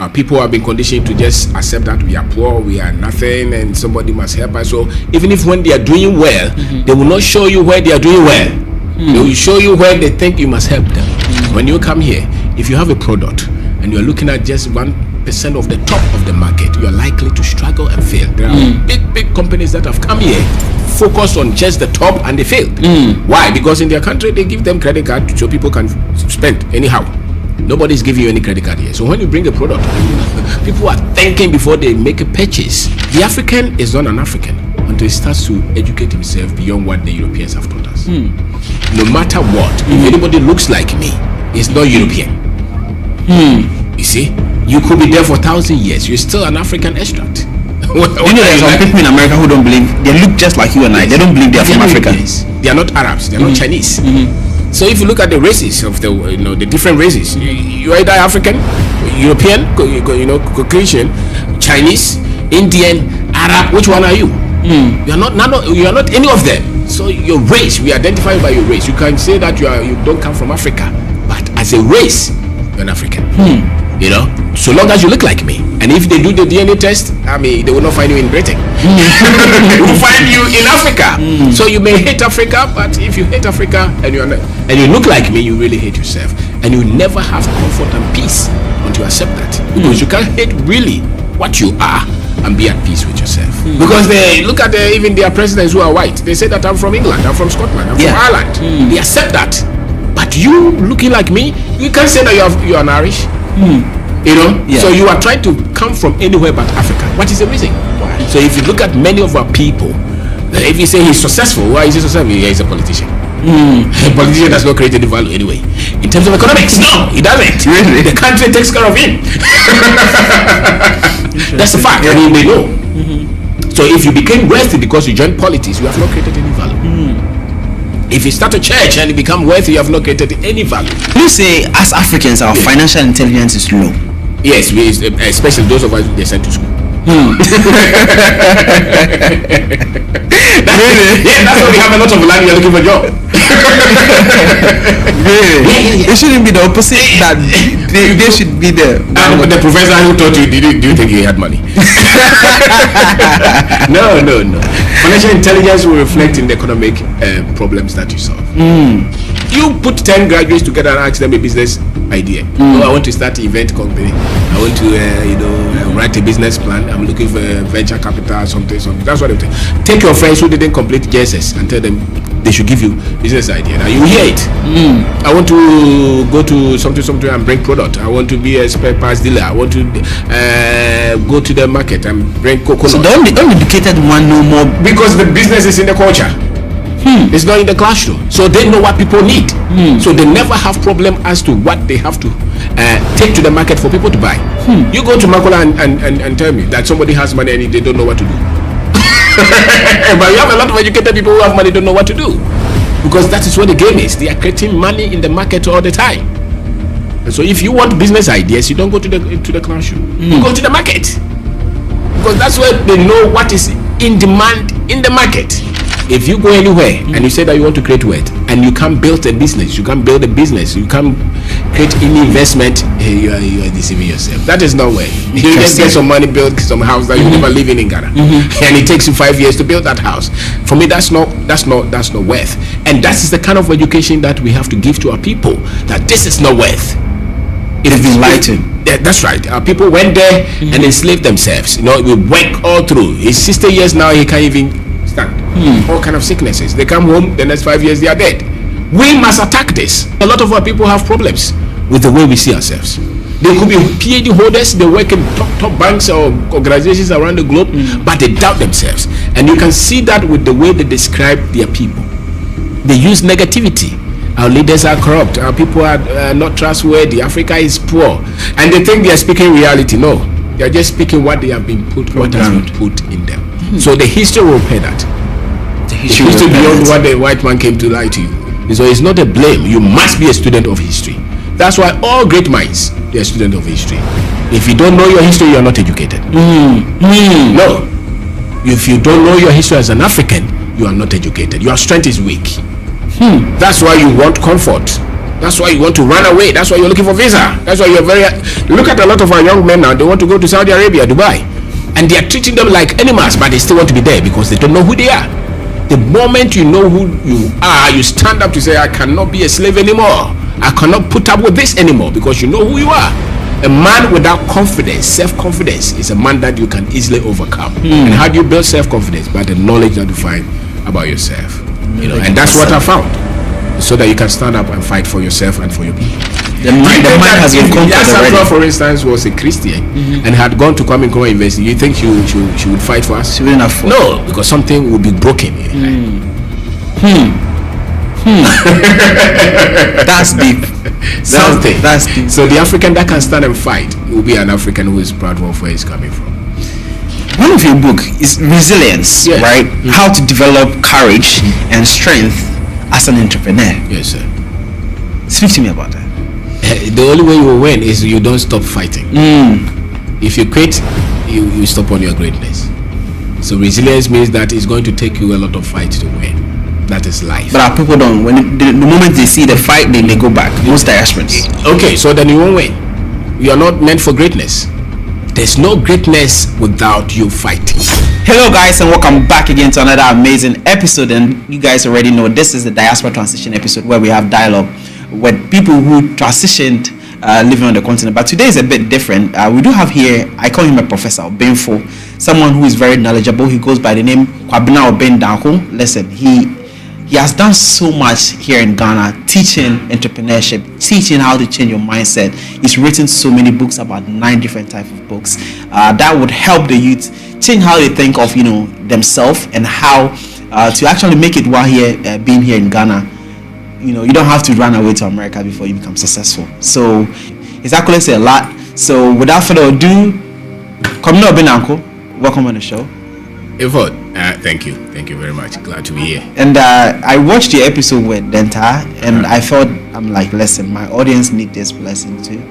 Our people have been conditioned to just accept that we are poor, we are nothing, and somebody must help us. So even if when they are doing well, they will not show you where they are doing well. They will show you where they think you must help them. When you come here, if you have a product and you are looking at just 1% of the top of the market, you are likely to struggle and fail. There are big companies that have come here, focused on just the top, and they failed. Why? Because in their country they give them credit card so people can spend anyhow. Nobody's giving you any credit card here. So when you bring a product, people are thinking before they make a purchase. The African is not an African until he starts to educate himself beyond what the Europeans have taught us. No matter what, if anybody looks like me, it's not European. You see, you could be there for 1,000 years, you're still an African extract. You know, there's some people in America who don't believe, they look just like you and I. They don't believe they're from Africa. They are not Arabs, they're not Chinese. So if you look at the races of the different races, you're either African, European, Caucasian, Chinese, Indian, Arab. Which one are you? You are not any of them. So your race, we identify by your race. You can say that you don't come from Africa, but as a race, you're an African. So long as you look like me. And if they do the DNA test, they will not find you in Britain. They will find you in Africa. So you may hate Africa, but if you hate Africa and you look like me, you really hate yourself. And you never have comfort and peace until you accept that. Because you can't hate really what you are and be at peace with yourself. Because they look at even their presidents who are white. They say that I'm from England, I'm from Scotland, I'm from Ireland. They accept that. But you looking like me, you can't say that you're an Irish. So you are trying to come from anywhere but Africa. What is the reason? Why? So if you look at many of our people, if you say he's successful, why is he successful? Yeah, he's a politician. A politician does not create any value anyway. In terms of economics, no, he doesn't. Really? The country takes care of him. That's the fact, and they know. So if you became wealthy because you joined politics, you have not created any value. If you start a church and you become wealthy, you have not created any value. You say, as Africans, our financial intelligence is low. Yes, especially those of us who they sent to school. That's why we have a lot of land. You're looking for a job. Really? It shouldn't be the opposite. That they should be the professor who taught you. Do you think he had money? No. Financial intelligence will reflect in the economic problems that you solve. You put 10 graduates together and ask them a business idea. I want to start an event company. I want to write a business plan. I'm looking for venture capital or something. That's what they do. Take your friends who didn't complete JSS and tell them they should give you business idea. Now you hear it. I want to go to something and bring product. I want to be a spare parts dealer. I want to go to the market and bring coconut. So the uneducated one know more because the business is in the culture. It's not in the classroom. So they know what people need. So they never have problem as to what they have to take to the market for people to buy. You go to Makola and tell me that somebody has money and they don't know what to do. But you have a lot of educated people who have money don't know what to do, because that is what the game is. They are creating money in the market all the time. And so if you want business ideas, you don't go to the classroom. You go to the market, because that's where they know what is in demand in the market. If you go anywhere and you say that you want to create wealth and you can't build a business, you can't create any investment, you are deceiving yourself. That is not way. You just get some money, build some house that you never live in Ghana, and it takes you 5 years to build that house. For me, that's not worth. And that is the kind of education that we have to give to our people, that this is not worth. It is enlightened. That's right. Our people went there and enslaved themselves. We work all through. He's 60 years now, he can't even stand. All kind of sicknesses. They come home, the next 5 years they are dead. We must attack this. A lot of our people have problems with the way we see ourselves. They could be PhD holders, they work in top banks or organizations around the globe, but they doubt themselves. And you can see that with the way they describe their people. They use negativity. Our leaders are corrupt. Our people are not trustworthy. Africa is poor. And they think they are speaking reality. No. They are just speaking what they have been put, what has been put in them. So the history will pay that. The history beyond what the white man came to lie to you. So it's not a blame. You must be a student of history. That's why all great minds, they are students of history. If you don't know your history, you are not educated. No. If you don't know your history as an African, you are not educated. Your strength is weak. That's why you want comfort. That's why you want to run away. That's why you're looking for visa. That's why you're very. Look at a lot of our young men now. They want to go to Saudi Arabia, Dubai, and they are treating them like animals, but they still want to be there because they don't know who they are. The moment you know who you are, you stand up to say, I cannot be a slave anymore. I cannot put up with this anymore, because you know who you are. A man without confidence, self-confidence, is a man that you can easily overcome. And how do you build self-confidence? By the knowledge that you find about yourself. You know, and that's what I found. So that you can stand up and fight for yourself and for your people. The mind has been conquered already. For instance, was a Christian and had gone to Kwame Nkrumah University. You think she would fight for us? She wouldn't have fought. No, because something would be broken. That's deep. Something. That's deep. So the African that can stand and fight will be an African who is proud of where he's coming from. One of your book is resilience, right? How to develop courage and strength as an entrepreneur. Yes, sir. Speak to me about that. The only way you will win is you don't stop fighting. If you quit, you stop on your greatness. So resilience means that it's going to take you a lot of fight to win. That is life. But our people don't. When the moment they see the fight, they go back. Most diasporans. Okay, so then you won't win. You are not meant for greatness. There's no greatness without you fighting. Hello guys, and welcome back again to another amazing episode. And you guys already know this is the Diaspora Transition episode, where we have dialogue with people who transitioned living on the continent. But today is a bit different. We do have here, I call him a professor, Benfo, someone who is very knowledgeable. He goes by the name Kwabena Obendanko. Listen, he has done so much here in Ghana, teaching entrepreneurship, teaching how to change your mindset. He's written so many books, about 9 different types of books that would help the youth change how they think of themselves and how to actually make it while here being here in Ghana. You don't have to run away to America before you become successful. So he's actually said a lot. So without further ado, Kwabena Obendanko, welcome on the show. Evod, thank you very much. Glad to be here. And I watched the episode with Denta, and I felt, I'm like, listen, my audience need this blessing too.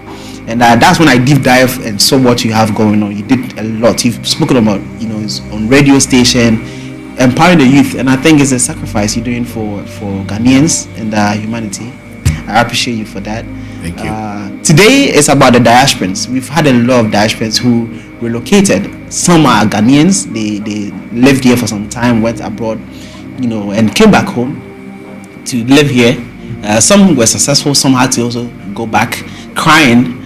And that's when I deep dive and saw what you have going on. You did a lot. You've spoken about, it's on radio station, empowering the youth, and I think it's a sacrifice you're doing for Ghanaians and humanity. I appreciate you for that. Thank you. Today is about the diasporans. We've had a lot of diasporans who relocated. Some are Ghanaians. They lived here for some time, went abroad, and came back home to live here. Some were successful. Some had to also go back crying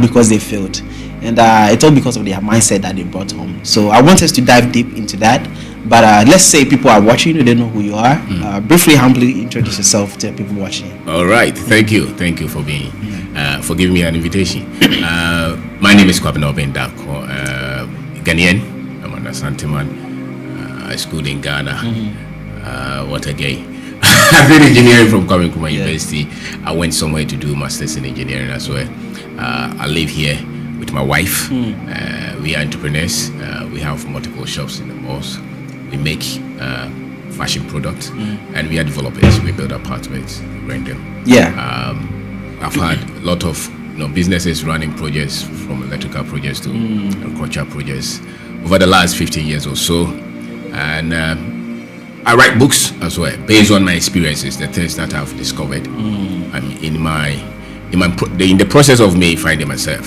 because they failed. And it's all because of their mindset that they brought home. So I want us to dive deep into that. But let's say people are watching, they know who you are. Briefly, humbly introduce yourself to people watching. All right. Thank you for being for giving me an invitation. My name is Kwabena Obendanko, Ghanaian. I'm an Asante man. I schooled in Ghana. What a gay. I did engineering from Kwame Nkrumah University. I went somewhere to do masters in engineering as well. I live here with my wife. We are entrepreneurs. We have multiple shops in the malls. We make fashion products, and we are developers. We build apartments, rent them. I've had a lot of businesses running projects, from electrical projects to agricultural projects, over the last 15 years or so. And I write books as well, based on my experiences, the things that I've discovered. I'm in the process of me finding myself.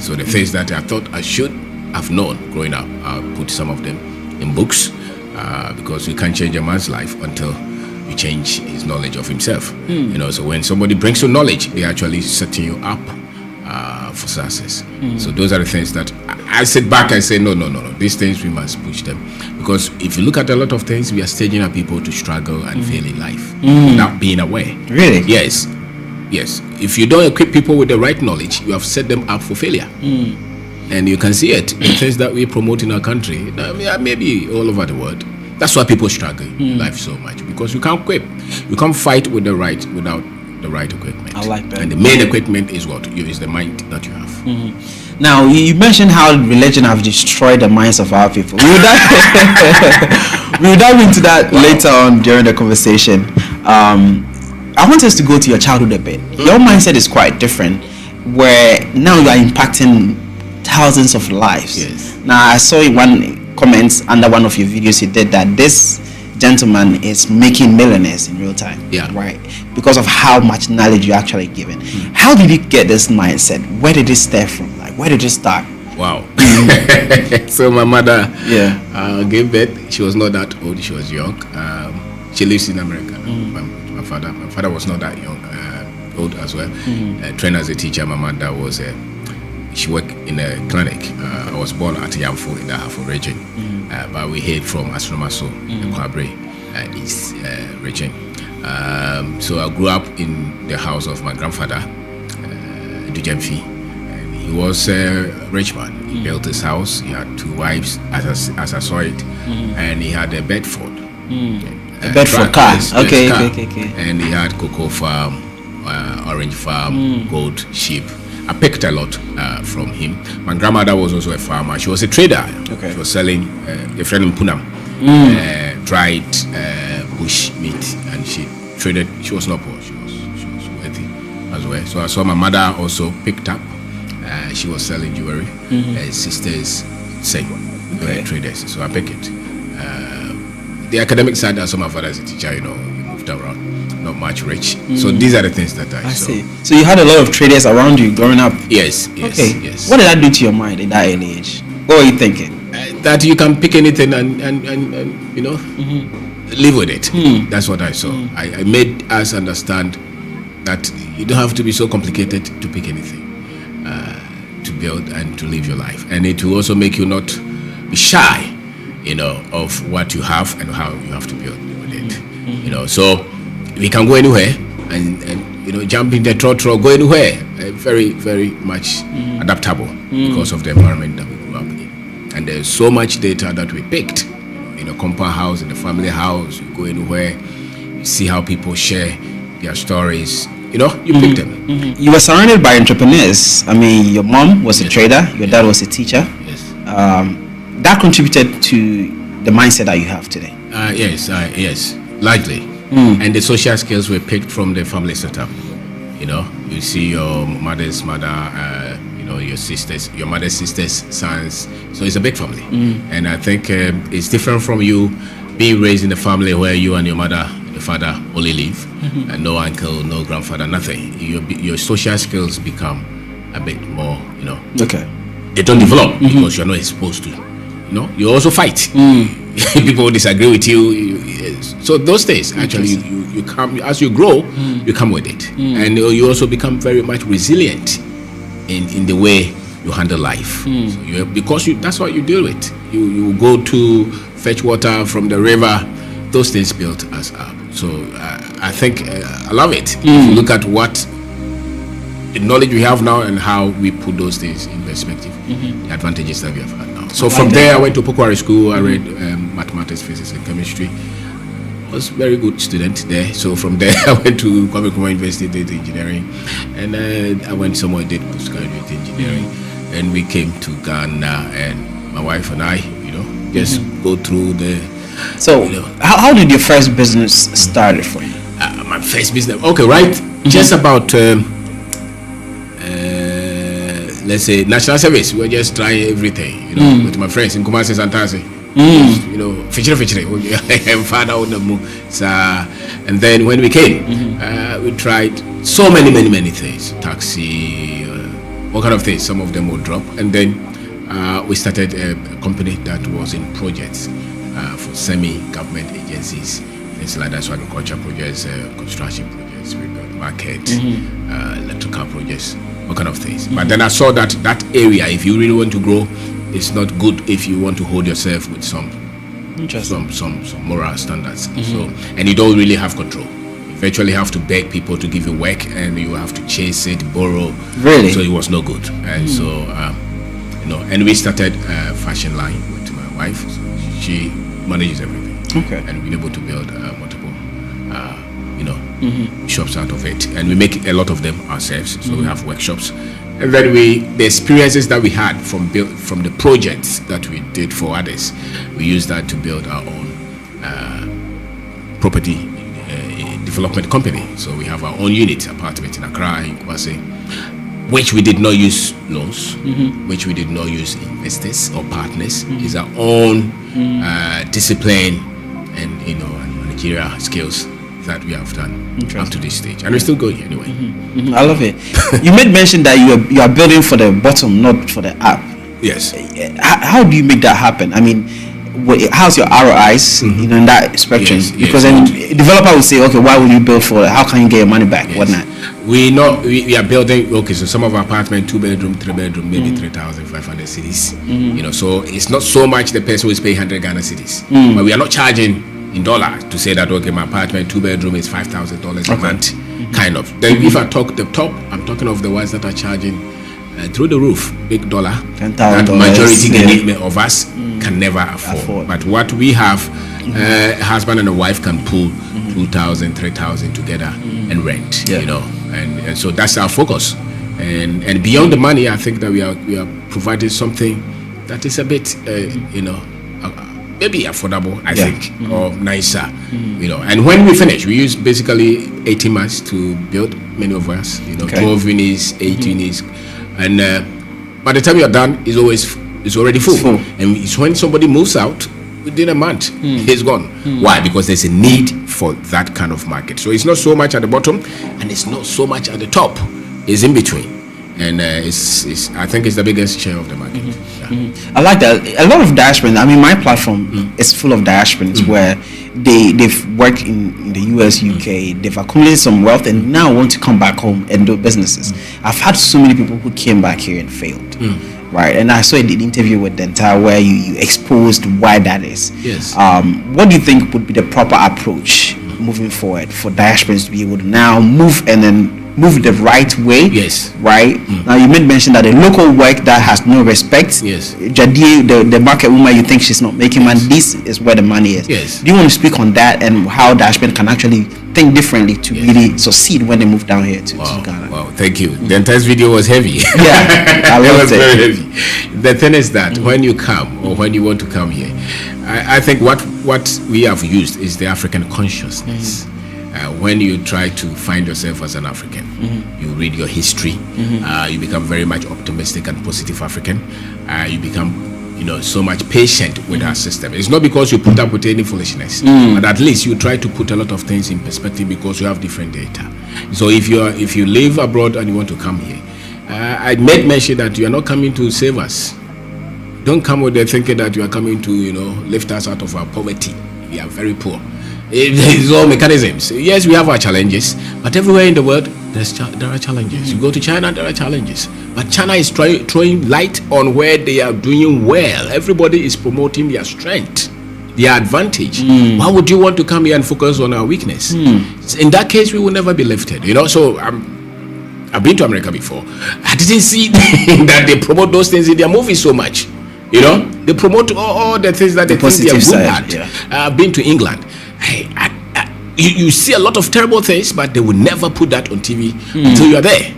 So the things that I thought I should have known growing up, I'll put some of them in books, because you can't change a man's life until you change his knowledge of himself. So when somebody brings you knowledge, they're actually setting you up for success. So those are the things that I sit back and say, no, these things we must push them, because if you look at a lot of things, we are staging our people to struggle and fail in life without being aware. Really? Yes. If you don't equip people with the right knowledge, you have set them up for failure. And you can see it, the things that we promote in our country, maybe all over the world. That's why people struggle in life so much, because you can't equip. You can't fight without the right equipment. I like that. And the main equipment is what? Is the mind that you have. Now, you mentioned how religion have destroyed the minds of our people. We'll dive into that later on during the conversation. I want us to go to your childhood a bit. Your mindset is quite different, where now you are impacting thousands of lives. Yes. Now, I saw one comment under one of your videos you did that this gentleman is making millionaires in real time. Yeah. Right. Because of how much knowledge you're actually given. How did you get this mindset? Where did it stem from? Like, where did it start? Wow. So my mother gave birth. She was not that old. She was young. She lives in America. My father was not that young, old as well. Trained as a teacher. My mother was she worked in a clinic. I was born at Yamfo in the Ahafo region, but we hailed from Astromaso, the Kwabre East region. So I grew up in the house of my grandfather, Dujemfi. He was a rich man. He built his house. He had 2 wives, as I saw it, and he had a Bedford. A Bedford car. Okay. And he had cocoa farm, orange farm, goat, sheep. I picked a lot from him. My grandmother was also a farmer. She was a trader. Okay. She was selling a friend in Punam, dried bush meat, and she traded. She was not poor. She was wealthy as well. So I saw my mother also picked up. She was selling jewelry. Her sisters same traders. So I picked it. The academic side, I saw my father as a teacher. He moved around, not much rich. So these are the things that I saw. See. So you had a lot of traders around you growing up. Yes. Okay. Yes. What did that do to your mind in that early age? What were you thinking? That you can pick anything and live with it. That's what I saw. I made us understand that you don't have to be so complicated to pick anything, to build and to live your life. And it will also make you not be shy, of what you have and how you have to build with it. So we can go anywhere and jump in the trotro, go anywhere. Very, very much adaptable because of the environment that we grew up in. And there's so much data that we picked in a compound house, in the family house. You go anywhere, you see how people share their stories. You pick them. You were surrounded by entrepreneurs. I mean, your mom was a trader, your dad was a teacher. Yes. That contributed to the mindset that you have today. Yes, largely. And the social skills were picked from the family setup. You see your mother's mother, your sisters, your mother's sisters, sons. So it's a big family. And I think it's different from you being raised in a family where you and your mother, your father only live, and no uncle, no grandfather, nothing. Your social skills become a bit more, Okay. They don't develop because you're not exposed to. You also fight. People disagree with you. So those days, actually, you come as you grow, you come with it, and you also become very much resilient in the way you handle life. So because that's what you deal with. You go to fetch water from the river. Those things built us up. So I think I love it. If you look at what the knowledge we have now and how we put those things in perspective, the advantages that we have had now. So from there, I went to Pokwari School. I read mathematics, physics, and chemistry. I was a very good student there. So from there, I went to Kwame Nkrumah University, did engineering, and I went somewhere, did postgraduate engineering. And we came to Ghana, and my wife and I, just go through the. So, how did your first business start for you? My first business, okay, right? Just about. Let's say national service. We were just trying everything, with my friends in Kumasi Santasi. Fichire, father on the move. And then when we came, we tried so many things. Taxi, all kind of things. Some of them would drop, and then we started a company that was in projects for semi-government agencies, things like that. So agriculture projects, construction projects, we built market, electrical projects. All kind of things. But then I saw that area, if you really want to grow, it's not good if you want to hold yourself with some moral standards. So, and you don't really have control. You eventually have to beg people to give you work, and you have to chase it, borrow. Really? So it was no good. And so, and we started a fashion line with my wife. So she manages everything. Okay. And we've been able to build multiple shops out of it, and we make a lot of them ourselves. So we have workshops, and then the experiences that we had from the projects that we did for others, we use that to build our own property development company. So we have our own unit, apartment in Accra, in Kumasi, which we did not use loans, which we did not use investors or partners. It's our own discipline, and managerial skills that we have done up to this stage, and we're still going anyway. I love it. You made mention that you are building for the bottom, not for the up. Yes. How do you make that happen? I mean, how's your ROIs in that spectrum? Yes, because then a developer will say, okay, why will you build for? How can you get your money back? Yes. Whatnot. We are building. Okay, so some of our apartment 2-bedroom, 3-bedroom, maybe 3,500 cities. So it's not so much the person who is paying 100 Ghana cities, but we are not charging in dollars to say that okay, my apartment 2-bedroom is $5,000 a month, kind of. Then if I talk the top, I'm talking of the ones that are charging through the roof, big dollar. That majority of us can never afford. But what we have, husband and a wife can pull 2,000, 3,000 together and rent. And so that's our focus. And beyond the money, I think that we are providing something that is a bit maybe affordable, I think, or nicer, And when we finish, we use basically 18 months to build many of us, 12 units, 8 units, and by the time you're done, it's already full. And it's when somebody moves out within a month, he's gone. Why? Because there's a need for that kind of market. So it's not so much at the bottom, and it's not so much at the top. It's in between. And I think it's the biggest share of the market. I like that. A lot of diasporans. I mean, my platform is full of diasporans where they've worked in the US, UK. They've accumulated some wealth and now want to come back home and do businesses. I've had so many people who came back here and failed. Right, and I saw an interview with Dental where you exposed why that is. Yes. What do you think would be the proper approach moving forward for diasporans to be able to now move and then move the right way? Yes. Right. Now you made mention that the local work that has no respect. Yes. Jadie, the market woman, you think she's not making money. This is where the money is. Yes. Do you want to speak on that and how diasporans can actually think differently to really succeed when they move down here to Ghana? Wow, thank you. The entire video was heavy. Yeah, I loved it. Very heavy. The thing is that when you come or when you want to come here, I think what we have used is the African consciousness. When you try to find yourself as an African, you read your history, you become very much optimistic and positive African. You become so much patient with our system. It's not because you put up with any foolishness, but at least you try to put a lot of things in perspective because you have different data. So if you live abroad and you want to come here, I made mention that you are not coming to save us. Don't come with the thinking that you are coming to lift us out of our poverty. We are very poor. It's all mechanisms. Yes, we have our challenges, but everywhere in the world there are challenges. You go to China, there are challenges, but China is throwing light on where they are doing well. Everybody is promoting their strength, their advantage. Why would you want to come here and focus on our weakness? In that case, we will never be lifted. So I've been to America before. I didn't see that they promote those things in their movies so much. They promote all the things that they think they are good at. I've been to England. You see a lot of terrible things, but they will never put that on TV until you are there.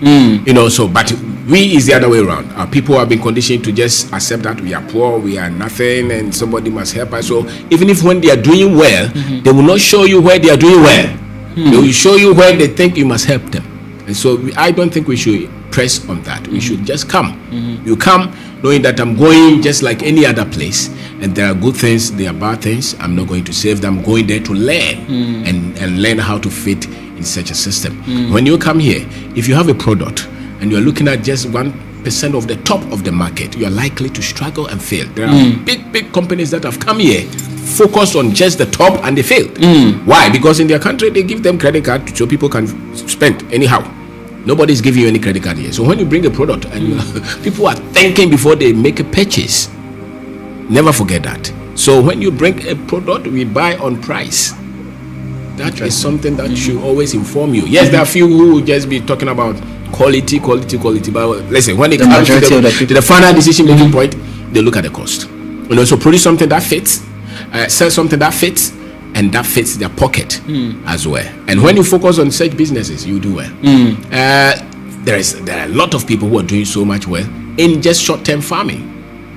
But we is the other way around. Our people have been conditioned to just accept that we are poor, we are nothing, and somebody must help us. So even if when they are doing well, they will not show you where they are doing well. They will show you where they think you must help them. And so I don't think we should press on that. We should just come. You come knowing that I'm going just like any other place, and there are good things, there are bad things. I'm not going to save them. I'm going there to learn and learn how to fit in such a system. When you come here, if you have a product and you're looking at just 1% of the top of the market, you're likely to struggle and fail. There are big companies that have come here focused on just the top and they failed. Why? Because in their country they give them credit card so people can spend anyhow. Nobody's giving you any credit card here. So when you bring a product and people are thinking before they make a purchase, never forget that. So when you bring a product, we buy on price. That is something that should always inform you. Yes, there are few who will just be talking about quality, but listen, when it comes to the final decision making point, they look at the cost. So produce something that fits, sell something that fits, and that fits their pocket as well. And when you focus on such businesses, you do well. There are a lot of people who are doing so much well in just short-term farming.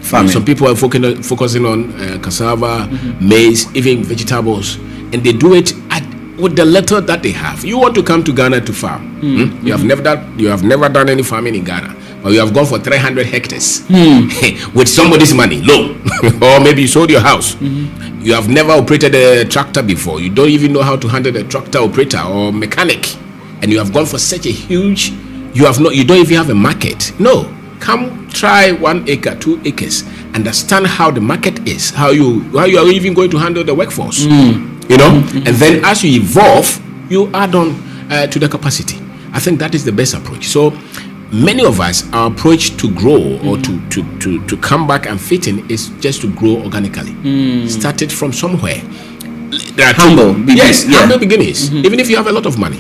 Some people are focusing on cassava, maize, even vegetables, and they do it with the little that they have. You want to come to Ghana to farm. You have never done any farming in Ghana, or you have gone for 300 hectares with somebody's money, loan, or maybe you sold your house. You have never operated a tractor before. You don't even know how to handle a tractor operator or mechanic, and you have gone for such a huge. You don't even have a market. No, come try 1 acre, 2 acres. Understand how the market is, how you are even going to handle the workforce. And then as you evolve, you add on to the capacity. I think that is the best approach. So many of us, our approach to grow or to come back and fit in is just to grow organically. Start it from somewhere. There are humble beginnings. Even if you have a lot of money,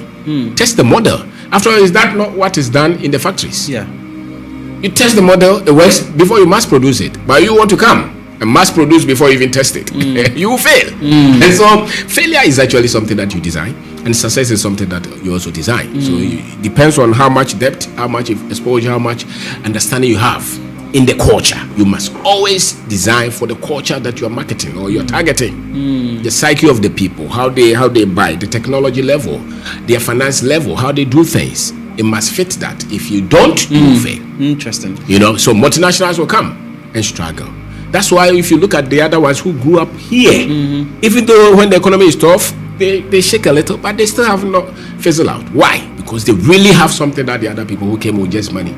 test the model. After all, is that not what is done in the factories? Yeah. You test the model, it works before you mass produce it. But you want to come and mass produce before you even test it. You will fail. And so failure is actually something that you design, and success is something that you also design. So it depends on how much depth, how much exposure, how much understanding you have in the culture. You must always design for the culture that you are marketing or you're targeting. The psyche of the people, how they buy, the technology level, their finance level, how they do things. It must fit that. If you don't, you will fail. Interesting. So multinationals will come and struggle. That's why if you look at the other ones who grew up here, even though when the economy is tough, they shake a little, but they still have not fizzled out. Why? Because they really have something that the other people who came with just money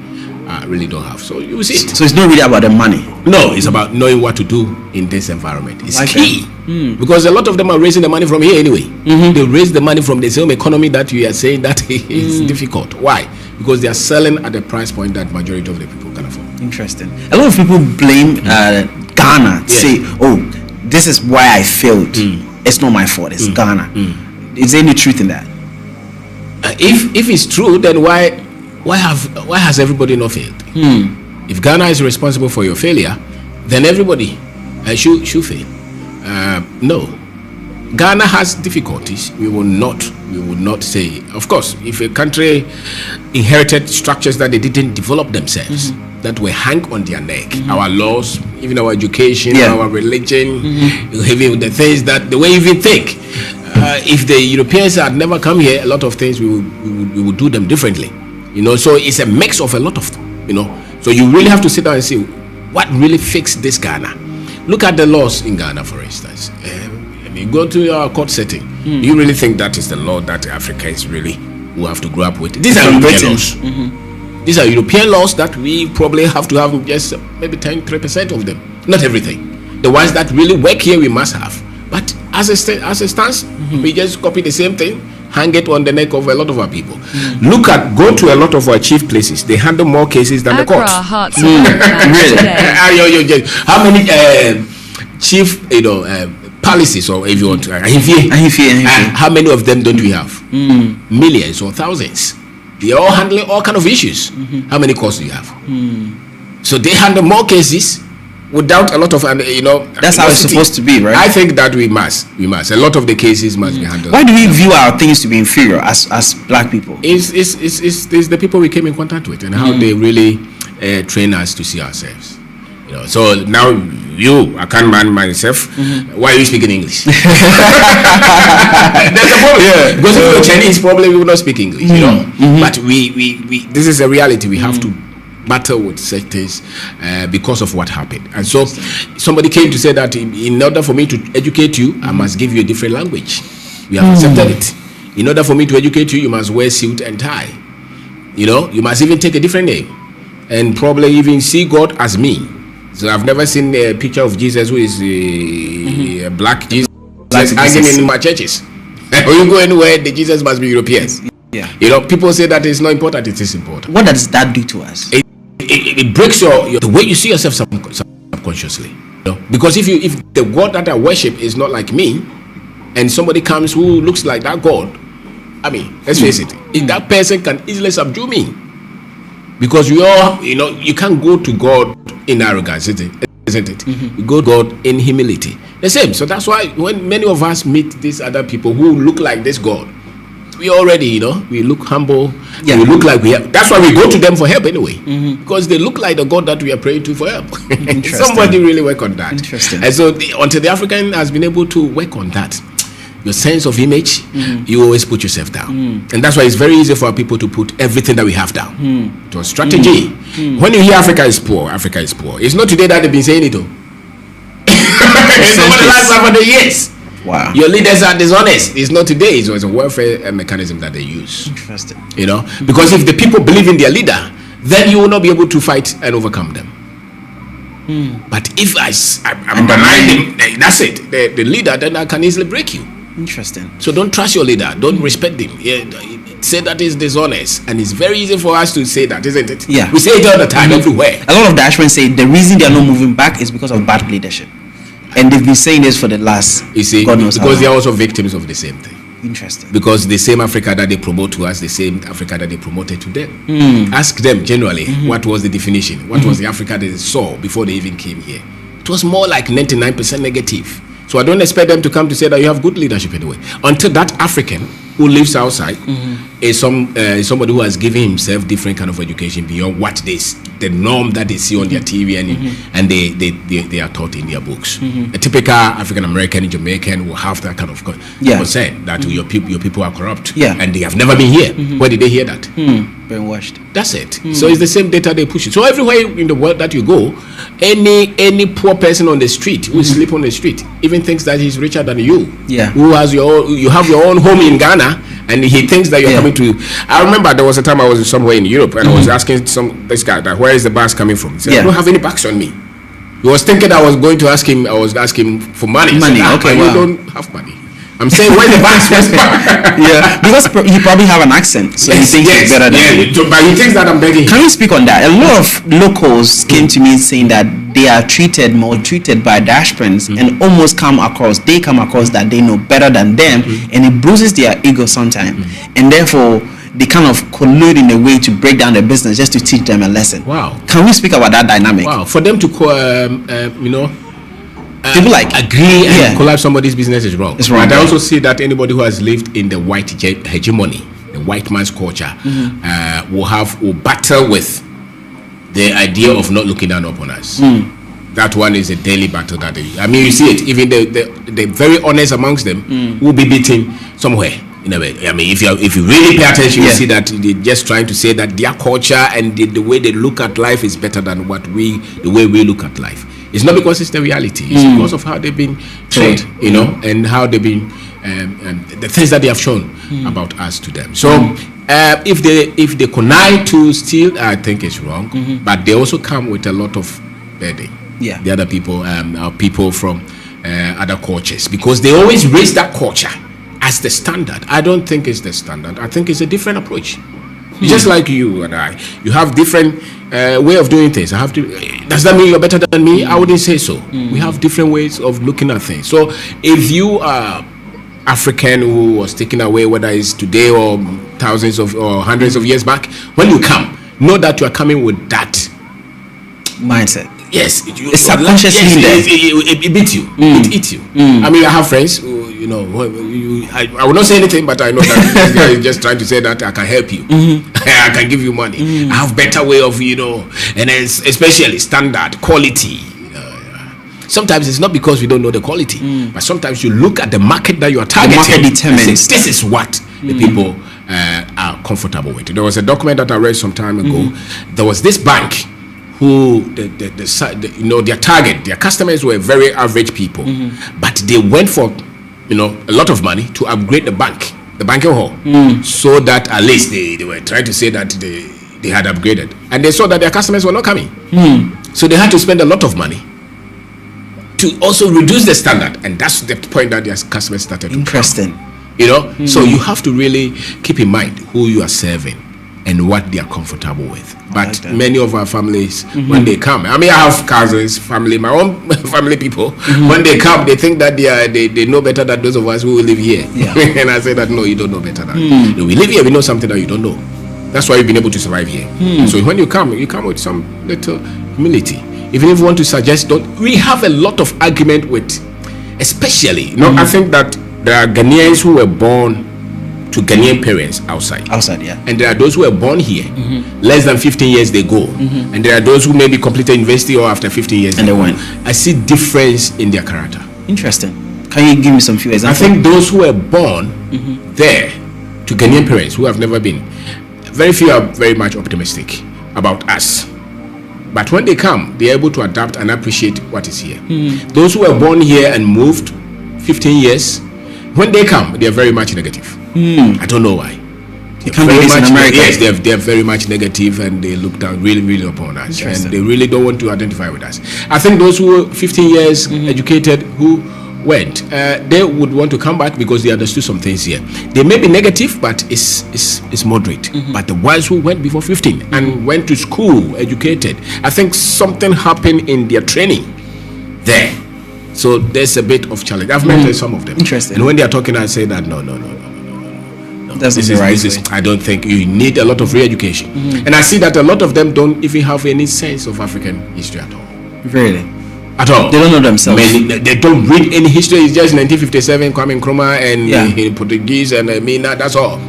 really don't have. So you see it. So it's not really about the money. No, it's about knowing what to do in this environment. It's Okay. key. Because a lot of them are raising the money from here anyway. They raise the money from the same economy that we are saying that is difficult. Why? Because they are selling at the price point that majority of the people can afford. Interesting. A lot of people blame Ghana, say, "Oh, this is why I failed. It's not my fault. It's Ghana." Is there any truth in that? If it's true, then why has everybody not failed? If Ghana is responsible for your failure, then everybody should fail. No, Ghana has difficulties. We will not say. Of course, if a country inherited structures that they didn't develop themselves, that were hang on their neck, our laws, even our education, our religion, even the things that the way you even think. If the Europeans had never come here, a lot of things we would do them differently. So it's a mix of a lot of, So you really have to sit down and see what really fixed this Ghana. Look at the laws in Ghana, for instance. Go to your court setting. You really think that is the law that Africa is really will have to grow up with? These are European laws. These are European laws that we probably have to have just maybe 3% of them. Not everything. The ones that really work here, we must have. But as it stands, we just copy the same thing, hang it on the neck of a lot of our people. Go to a lot of our chief places. They handle more cases than the courts. Really? How many chief, palaces, or if you want to, how many of them don't we have? Millions or thousands. They are all handling all kind of issues. How many courts do you have? So they handle more cases without a lot of, that's how it's supposed to be, right? I think that we must. A lot of the cases must be handled. Why do we view our things to be inferior as black people? It's the people we came in contact with and how they really train us to see ourselves. So now I can't man myself. Why are you speaking English? There's a problem. Because if you're Chinese, probably we will not speak English. But we this is a reality. We have to battle with such things because of what happened. And so somebody came to say that in order for me to educate you, I must give you a different language. We have accepted it. In order for me to educate you, you must wear suit and tie. You must even take a different name and probably even see God as me. So I've never seen a picture of Jesus who is a black Jesus hanging in my churches. When you go anywhere, the Jesus must be Europeans. People say that it's not important. It is important. What does that do to us? It breaks the way you see yourself subconsciously. Because if the God that I worship is not like me, and somebody comes who looks like that God, let's face it, that person can easily subdue me. Because we all, you can't go to God in arrogance, isn't it? You go to God in humility. The same. So that's why when many of us meet these other people who look like this God, we already, we look humble. We look like we have. That's why we go to them for help anyway. Because they look like the God that we are praying to for help. Somebody really work on that. Interesting. And so until the African has been able to work on that, your sense of image, you always put yourself down. And that's why it's very easy for people to put everything that we have down. To a strategy. When you hear Africa is poor, it's not today that they've been saying it. It's over the last 500 years. Wow. Your leaders are dishonest. It's not today. It was a welfare mechanism that they use. Interesting. Because if the people believe in their leader, then you will not be able to fight and overcome them. But if I'm behind him, that's it. The leader, then I can easily break you. Interesting. So don't trust your leader. Don't respect him. Say that is dishonest, and it's very easy for us to say that, isn't it? Yeah. We say it all the time, everywhere. A lot of diasporans say the reason they are not moving back is because of bad leadership, and they've been saying this for the last. You see, God knows because how they are also victims of the same thing. Interesting. Because the same Africa that they promote to us, the same Africa that they promoted to them. Ask them generally, what was the definition? What was the Africa they saw before they even came here? It was more like 99% negative. So I don't expect them to come to say that you have good leadership anyway. Until that African who lives outside is somebody who has given himself different kind of education beyond what the norm that they see on their TV and they are taught in their books. A typical African American, Jamaican will have that kind of concern that your people are corrupt and they have never been here. Where did they hear that? Brainwashed. That's it. So it's the same data they push it. So everywhere in the world that you go, any poor person on the street who sleep on the street even thinks that he's richer than you. Yeah. Who has you have your own home in Ghana, and he thinks that you're coming to. I remember there was a time I was somewhere in Europe and I was asking this guy that where is the bus coming from? He said, I don't have any bags on me. He was thinking I was going to ask him. I was asking for money. Money. Said, Okay. You don't have money. I'm saying, where's the bags? Yeah, because he probably have an accent, so he thinks he's better than you. But he thinks that I'm begging. Can you speak on that? A lot of locals came to me saying that they are maltreated by diasporans and almost come across that they know better than them, and it bruises their ego sometimes, and therefore they kind of collude in a way to break down the business just to teach them a lesson. Wow. Can we speak about that dynamic? Wow. For them to people like agree and collapse somebody's business is wrong. It's wrong. And I also see that anybody who has lived in the white hegemony, the white man's culture, will battle with the idea of not looking down upon us. That one is a daily battle that you see it. Even the very honest amongst them will be beaten somewhere. In a way, if you really pay attention, you see that they're just trying to say that their culture and the way they look at life is better than the way we look at life. It's not because it's the reality. It's because of how they've been taught, and how they've been the things that they have shown about us to them. So if they connive to steal, I think it's wrong. But they also come with a lot of burden. Yeah, the other people are people from other cultures, because they always raise that culture as the standard. I don't think it's the standard. I think it's a different approach. Just like you and I, you have different way of doing things. Does that mean you're better than me? I wouldn't say so. We have different ways of looking at things. So if you are African who was taken away, whether it's today or thousands of or hundreds of years back, when you come, know that you are coming with that mindset. Yes, it's subconsciously it beats you. It eats you. I mean, I have friends who, I will not say anything, but I know that this guy is just trying to say that I can help you. I can give you money. I have better way of, and especially standard quality. Sometimes it's not because we don't know the quality, but sometimes you look at the market that you are targeting. The market determines. This is what the people are comfortable with. There was a document that I read some time ago. There was this bank who their target, their customers were very average people, but they went for a lot of money to upgrade the banking hall, so that at least they were trying to say that they had upgraded, and they saw that their customers were not coming, so they had to spend a lot of money to also reduce the standard, and that's the point that their customers started to interesting come. So you have to really keep in mind who you are serving and what they are comfortable with. But many of our families, when they come, I have cousins, my own family people. When they come, they think that they know better than those of us who live here. And I say that no, you don't know better than we live here. We know something that you don't know. That's why you've been able to survive here. So when you come with some little humility. Even if you want to suggest, we have a lot of argument with, especially. I think that there are Ghanaians who were born to Ghanaian parents outside, and there are those who were born here. Less than 15 years they go, and there are those who maybe completed university or after 15 years and they went. I see difference in their character. Interesting. Can you give me some few I examples? think those who were born there to Ghanaian parents who have never been, very few are very much optimistic about us. But when they come, they're able to adapt and appreciate what is here. Those who were born here and moved 15 years, when they come, they are very much negative. I don't know why. You can't do this in America. Yes, they're very much negative, and they look down really upon us, and they really don't want to identify with us. I think those who were 15 years educated who went, they would want to come back because they understood some things here. They may be negative, but it's moderate. But the ones who went before 15 and went to school, educated, I think something happened in their training there. So there's a bit of challenge. I've met some of them. Interesting. And when they are talking, I say that no. This is I don't think you need a lot of re-education. And I see that a lot of them don't even have any sense of African history at all. Really? At all. They don't know themselves. They don't read any history. It's just 1957, Kwame Nkrumah and Portuguese and Mina, that's all.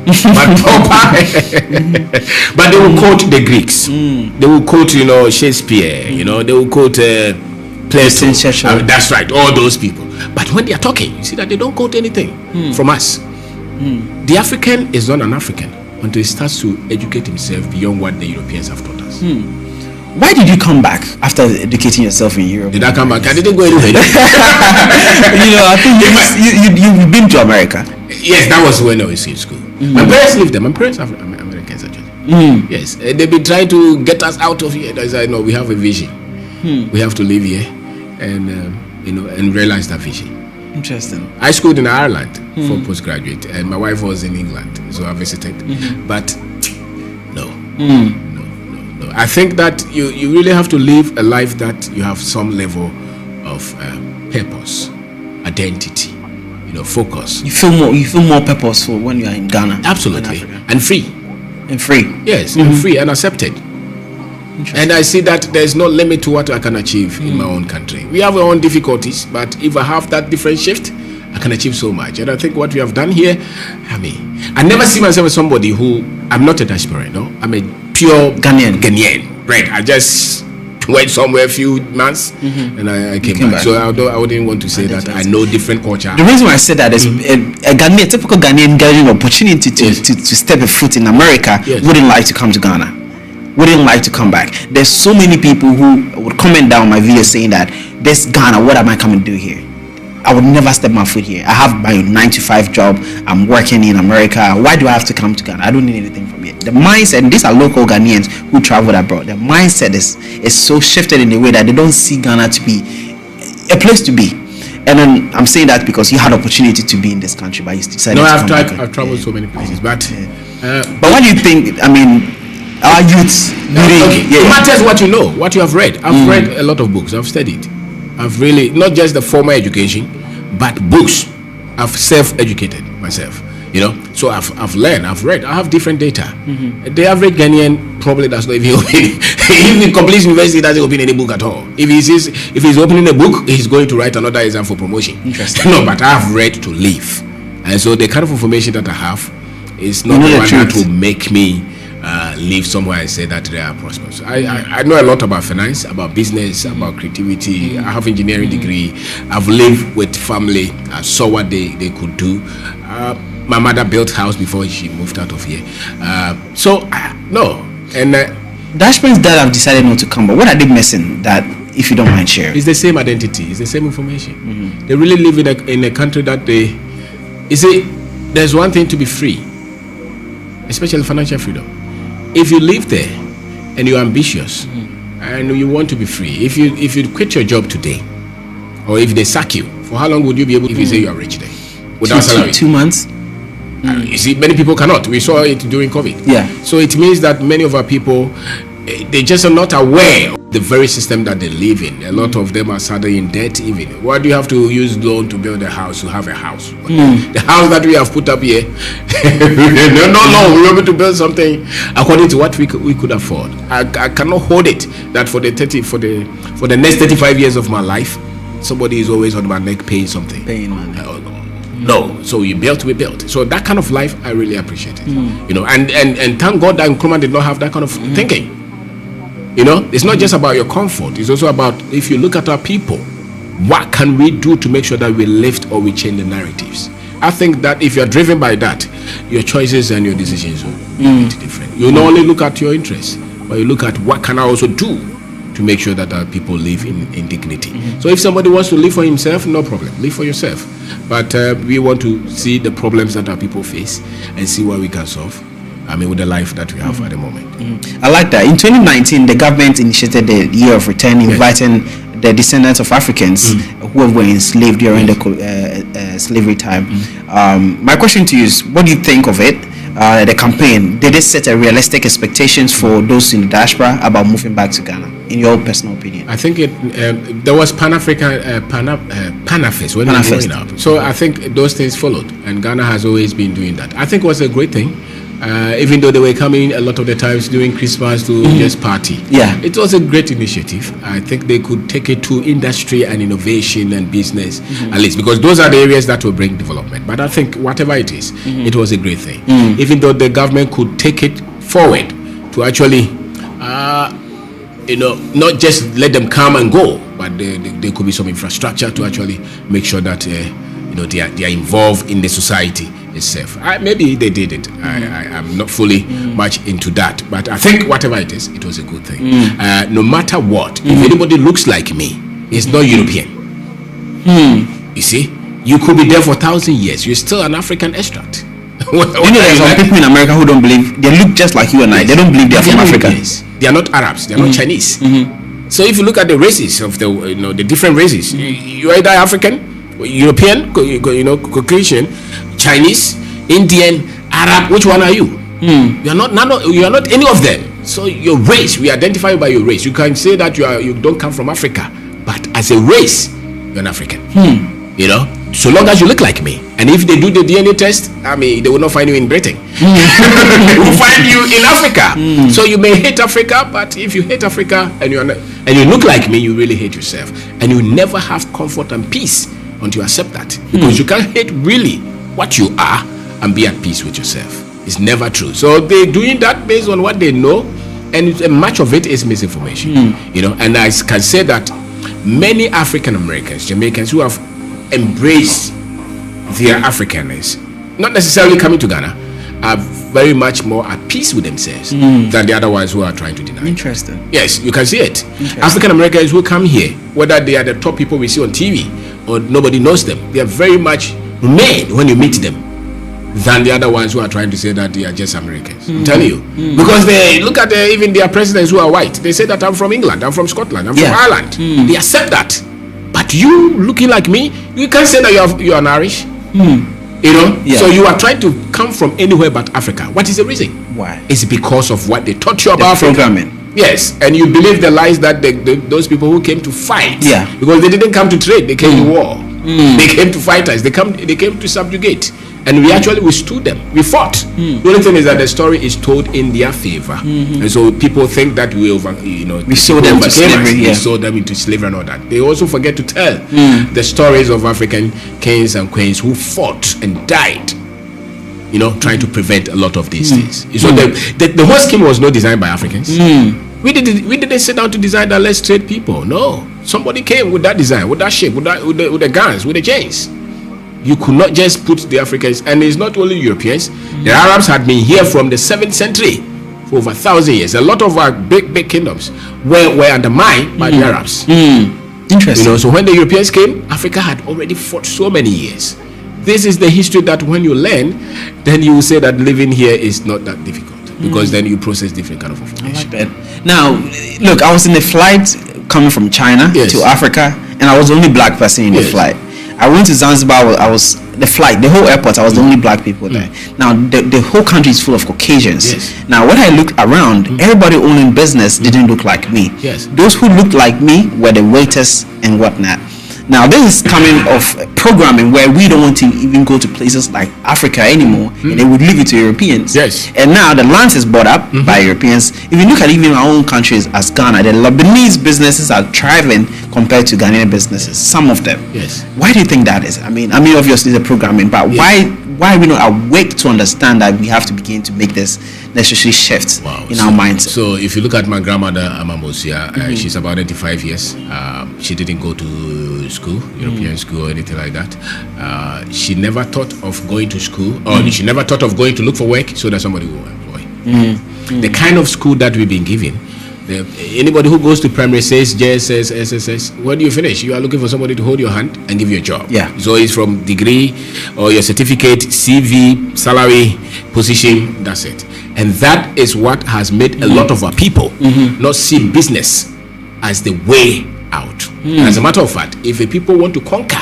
But they will quote the Greeks. They will quote, Shakespeare, they will quote Plato. That's right, all those people. But when they are talking, you see that they don't quote anything from us. The African is not an African until he starts to educate himself beyond what the Europeans have taught us. Why did you come back after educating yourself in Europe? Did I come back? I didn't go anywhere. I think you've been to America. Yes, that was when I was in school. My parents lived there. My parents are Americans actually. Yes, they've been trying to get us out of here. I said, no, we have a vision. We have to live here and and realize that vision. Interesting. I schooled in Ireland for postgraduate, and my wife was in England, so I visited. But no. I think that you really have to live a life that you have some level of purpose, identity, focus. You feel more purposeful when you are in Ghana. Absolutely, and free. And free. Yes, and free and accepted. And I see that there is no limit to what I can achieve in my own country. We have our own difficulties, but if I have that different shift, I can achieve so much. And I think what we have done here, I never see myself as somebody who, I'm not a diaspora, no? I'm a pure Ghanaian. Right, I just went somewhere a few months and I came back. So I wouldn't want to say that I know different culture. The reason why I said that is a typical Ghanaian getting an opportunity to step a foot in America wouldn't like to come to Ghana. Wouldn't like to come back. There's so many people who would comment down my video saying that this Ghana, what am I coming to do here? I would never step my foot here. I have my 9-to-5 job. I'm working in America. Why do I have to come to Ghana? I don't need anything from here. The mindset, and these are local Ghanaians who traveled abroad. The mindset is so shifted in a way that they don't see Ghana to be a place to be. And then I'm saying that because you had opportunity to be in this country, but you decided to come back. I've traveled so many places, but what do you think? Our youths. It matters what you know, what you have read. I've read a lot of books. I've studied. I've really, not just the formal education, but books. I've self-educated myself. So I've learned, I've read, I have different data. The average Ghanaian probably does not even open. If he completes university, doesn't open any book at all. If he's opening a book, he's going to write another exam for promotion. Interesting. No, but I've read to live, and so the kind of information that I have is not the one that will make me live somewhere and say that they are prosperous. I know a lot about finance, about business, about creativity. I have engineering degree. I've lived with family. I saw what they could do. My mother built house before she moved out of here. No. And Dash parents that have decided not to come, but what are they missing that, if you don't mind sharing? It's the same identity. It's the same information. They really live in a country that there's one thing to be free, especially financial freedom. If you live there and you're ambitious and you want to be free, if you quit your job today, or if they sack you, for how long would you be able, if you say you are rich there without salary? 2 months. You see, many people cannot. We saw it during COVID. Yeah. So it means that many of our people, they just are not aware of the very system that they live in. A lot of them are suddenly in debt even. Why do you have to use loan to build a house, to have a house? The house that we have put up here, no, we were able to build something according to what we could afford. I cannot hold it that for the next 35 years of my life, somebody is always on my neck paying something. Paying money. No, so we built. So that kind of life, I really appreciate it. And thank God that Nkrumah did not have that kind of thinking. It's not just about your comfort. It's also about, if you look at our people, what can we do to make sure that we lift or we change the narratives? I think that if you're driven by that, your choices and your decisions will be different. You not only look at your interests, but you look at what can I also do to make sure that our people live in dignity. So if somebody wants to live for himself, no problem, live for yourself. But we want to see the problems that our people face and see what we can solve. I mean, with the life that we have at the moment. I like that. In 2019, the government initiated the Year of Return, inviting the descendants of Africans who were enslaved during the slavery time. My question to you is, what do you think of it? The campaign, did it set a realistic expectations for those in the diaspora about moving back to Ghana, in your personal opinion? I think there was Pan-African Panafest when we were growing up. So I think those things followed, and Ghana has always been doing that. I think it was a great thing. Even though they were coming a lot of the times during Christmas to just party. Yeah. It was a great initiative. I think they could take it to industry and innovation and business, at least, because those are the areas that will bring development. But I think whatever it is, it was a great thing. Even though the government could take it forward to actually, not just let them come and go, but there could be some infrastructure to actually make sure that, they are involved in the society itself. Maybe they did it. I'm not fully much into that, but I think whatever it is, it was a good thing. No matter what, if anybody looks like me, it's not European. You see, you could be there for 1,000 years. You're still an African extract. There's some people in America who don't believe they look just like you and I. They don't believe they're from Africa. They are not Arabs. They are not Chinese. So if you look at the races of the different races, you're either African, European, Caucasian, Chinese, Indian, Arab. Which one are you? You are not any of them. So your race, we identify you by your race. You can say that you don't come from Africa, but as a race, you're an African. So long as you look like me. And if they do the DNA test, they will not find you in Britain. They will find you in Africa. So you may hate Africa, but if you hate Africa and you look like me, you really hate yourself, and you never have comfort and peace until you accept that, because you can't hate really what you are and be at peace with yourself. It's never true. So they're doing that based on what they know, and much of it is misinformation. And I can say that many African Americans, Jamaicans who have embraced their Africanness, not necessarily coming to Ghana, are very much more at peace with themselves than the other ones who are trying to deny. Interesting. Yes, you can see it. African Americans who come here, whether they are the top people we see on TV or nobody knows them, they are very much remain when you meet them than the other ones who are trying to say that they are just Americans. I'm telling you. Because they look at even their presidents who are white. They say that I'm from England, I'm from Scotland, I'm from Ireland. They accept that. But you looking like me, you can't say that you're an Irish. So you are trying to come from anywhere but Africa. What is the reason? Why? It's because of what they taught you about programming. Yes, and you believe the lies that those people who came to fight. Because they didn't come to trade, they came to war. They came to fight us. They came to subjugate, and we actually withstood them. We fought. The only thing is that the story is told in their favor, and so people think that we sold them to slavery. We sold them into slavery and all that. They also forget to tell the stories of African kings and queens who fought and died, trying to prevent a lot of these things. So the whole scheme was not designed by Africans. We didn't sit down to design that let's trade people. No, somebody came with that design, with that shape, with the guns, with the chains. You could not just put the Africans, and it's not only Europeans. The Arabs had been here from the 7th century for over 1,000 years. A lot of our big kingdoms were undermined by the Arabs. Interesting. So when the Europeans came, Africa had already fought so many years. This is the history that when you learn, then you will say that living here is not that difficult, because then you process different kind of information. I like that. Now, look, I was in a flight coming from China to Africa, and I was the only black person in the flight. I went to Zanzibar. The whole airport, I was the only black people there. Now, the whole country is full of Caucasians. Now, when I looked around, everybody owning business didn't look like me. Those who looked like me were the waiters and whatnot. Now, this is coming of programming where we don't want to even go to places like Africa anymore, and they would leave it to Europeans. And now the land is bought up by Europeans. If you look at even our own countries as Ghana, the Lebanese businesses are thriving compared to Ghanaian businesses, some of them. Why do you think that is? I mean, obviously the programming, but why why are we not awake to understand that we have to begin to make this necessary shift in our minds? So if you look at my grandmother, Amamosia, she's about 85 years. She didn't go to school, European school or anything like that. She never thought of going to school, or she never thought of going to look for work so that somebody will employ. The kind of school that we've been given, anybody who goes to primary says JSS, SSS, when do you finish? You are looking for somebody to hold your hand and give you a job. So it's from degree or your certificate, CV, salary, position, that's it. And that is what has made a lot of our people not see business as the way out. As a matter of fact, if a people want to conquer,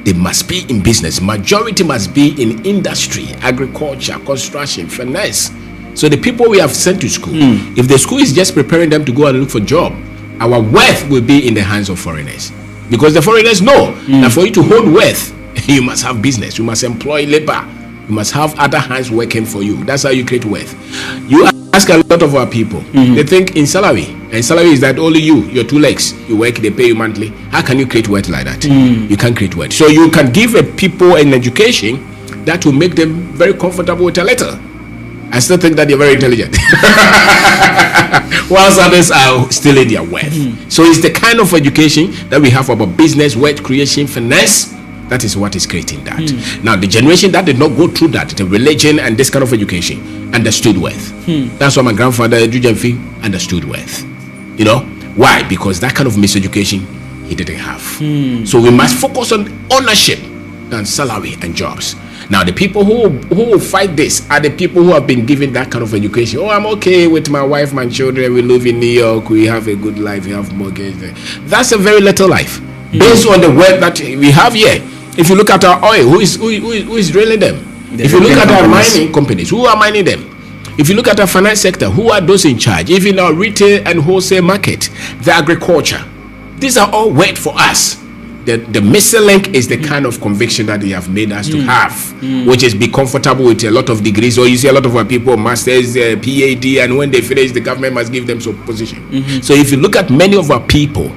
they must be in business. Majority must be in industry, agriculture, construction, finance. So the people we have sent to school, if the school is just preparing them to go and look for job, our wealth will be in the hands of foreigners. Because the foreigners know that for you to hold wealth, you must have business, you must employ labor, you must have other hands working for you. That's how you create wealth. You ask a lot of our people, they think in salary, and salary is that only you, your two legs, you work, they pay you monthly. How can you create wealth like that? You can't create wealth. So you can give a people an education that will make them very comfortable with a letter. I still think that they're very intelligent, whilst others are still in their wealth. So it's the kind of education that we have about business, wealth creation, finance. That is what is creating that. Now, the generation that did not go through that, the religion and this kind of education, understood wealth. That's why my grandfather, Jujemfi, understood wealth. You know why? Because that kind of miseducation he didn't have. So we must focus on ownership than salary and jobs. Now, the people who will fight this are the people who have been given that kind of education. Oh, I'm okay with my wife, my children. We live in New York. We have a good life. We have mortgage. That's a very little life based on the wealth that we have here. If you look at our oil, who is drilling them? If you look at our mining companies, who are mining them? If you look at our finance sector, who are those in charge? Even our retail and wholesale market, the agriculture. These are all wealth for us. The missing link is the kind of conviction that they have made us to have, which is be comfortable with a lot of degrees. Or you see a lot of our people, masters, PhD, and when they finish, the government must give them some position. So if you look at many of our people,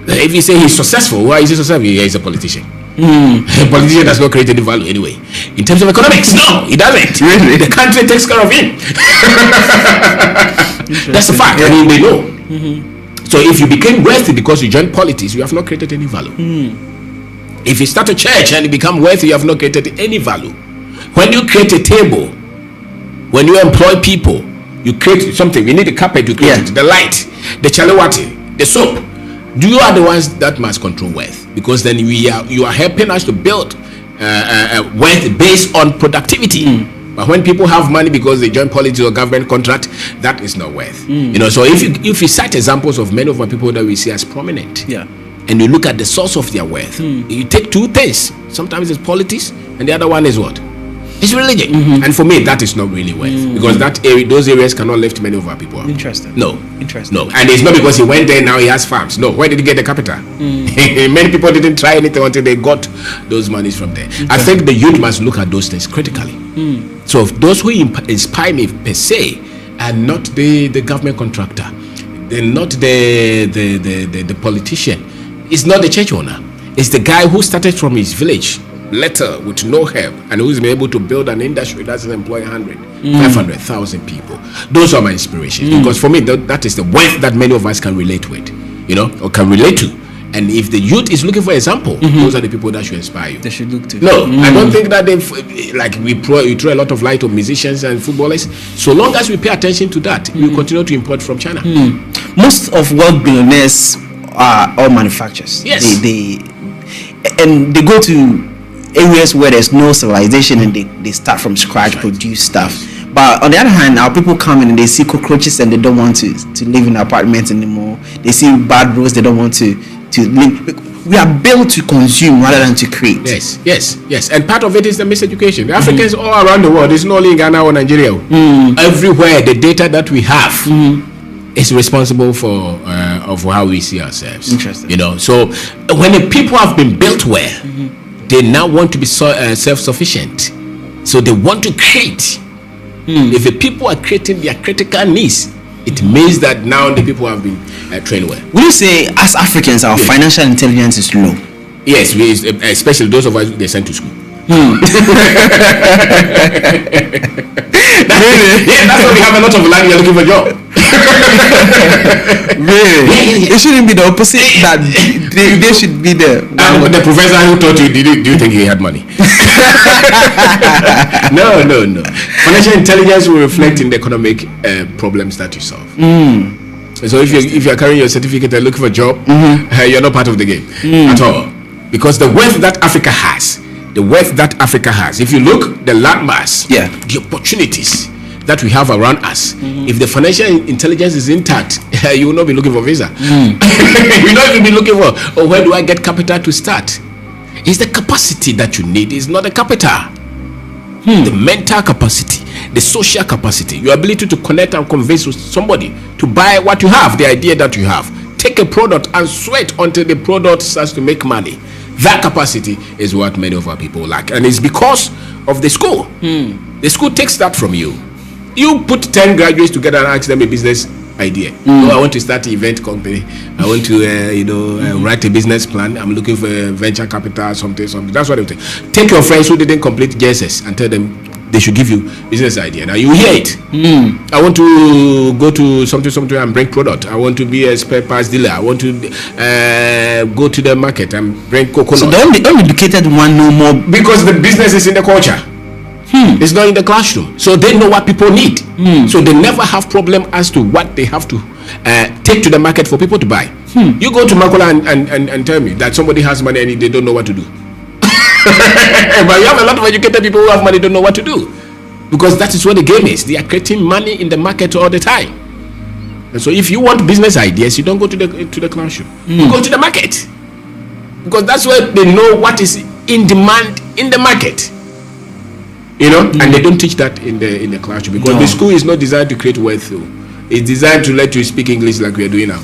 if you say he's successful, why is he successful? Yeah, he's a politician. A politician does not create any value anyway. In terms of economics, no, he doesn't. Really? The country takes care of him. That's a fact. I mean, they know. So if you became wealthy because you joined politics, you have not created any value. If you start a church and you become wealthy, you have not created any value. When you create a table, when you employ people, you create something. You need a carpet to create it, the light, the chalawati, the soap. You are the ones that must control wealth, because then you are helping us to build wealth based on productivity. But when people have money because they join politics or government contract, that is not wealth. You know, so if you cite examples of many of our people that we see as prominent, and you look at the source of their wealth, you take two things. Sometimes it's politics, and the other one is what? It's religion. And for me, that is not really wealth, because those areas cannot lift many of our people up. Interesting. No. And it's not because he went there, now he has farms. No. Where did he get the capital? Many people didn't try anything until they got those monies from there. I think the youth must look at those things critically. So those who inspire me per se are not the government contractor. They're not the politician. It's not the church owner. It's the guy who started from his village, letter with no help, and who's been able to build an industry that's employ 500,000 people. Those are my inspirations, because for me that is the wealth that many of us can relate with, or can relate to. And if the youth is looking for example, those are the people that should inspire you. They should look to. No, I don't think that we throw a lot of light on musicians and footballers. So long as we pay attention to that, we continue to import from China. Most of world billionaires are all manufacturers. Yes. They go to areas where there's no civilization, and they start from scratch, produce stuff. But on the other hand, our people come in and they see cockroaches and they don't want to live in apartments anymore. They see bad roads, they don't want to live. We are built to consume rather than to create. Yes. And part of it is the miseducation. The Africans all around the world, it's not only in Ghana or Nigeria. Everywhere, the data that we have is responsible for how we see ourselves. Interesting. So when the people have been built well, they now want to be self-sufficient. So they want to create. If the people are creating their critical needs, it means that now the people have been trained well. Would you say, as Africans, our financial intelligence is low? Yes, especially those of us they sent to school. That's why we have a lot of land. We're looking for a job. Really? Yeah. It shouldn't be the opposite. That they should be the. The professor who taught you, do you think he had money? No. Financial intelligence will reflect in the economic problems that you solve. So if you're carrying your certificate and looking for a job, you're not part of the game at all. Because the wealth that Africa has, if you look the landmass, the opportunities that we have around us, if the financial intelligence is intact, you will not be looking for visa. You will not even be looking for, where do I get capital to start? It's the capacity that you need, it's not the capital. The mental capacity, the social capacity, your ability to connect and convince somebody to buy what you have, the idea that you have. Take a product and sweat until the product starts to make money. That capacity is what many of our people lack, and it's because of the school. The school takes that from you. You put 10 graduates together and ask them a business idea. I want to start an event company. I want to write a business plan. I'm looking for venture capital, something. That's what they take. Take your friends who didn't complete JSS and tell them they should give you business idea. Now you hear it. I want to go to something and bring product. I want to be a spare parts dealer. I want to go to the market and bring coconut. So the uneducated one know more because the business is in the culture. It's not in the classroom, so they know what people need. So they never have problem as to what they have to take to the market for people to buy. You go to Makola and tell me that somebody has money and they don't know what to do. But you have a lot of educated people who have money, don't know what to do, because that is what the game is. They are creating money in the market all the time. And so if you want business ideas, you don't go to the classroom. You go to the market, because that's where they know what is in demand in the market. And they don't teach that in the classroom, because the school is not designed to create wealth. It's designed to let you speak English like we are doing now.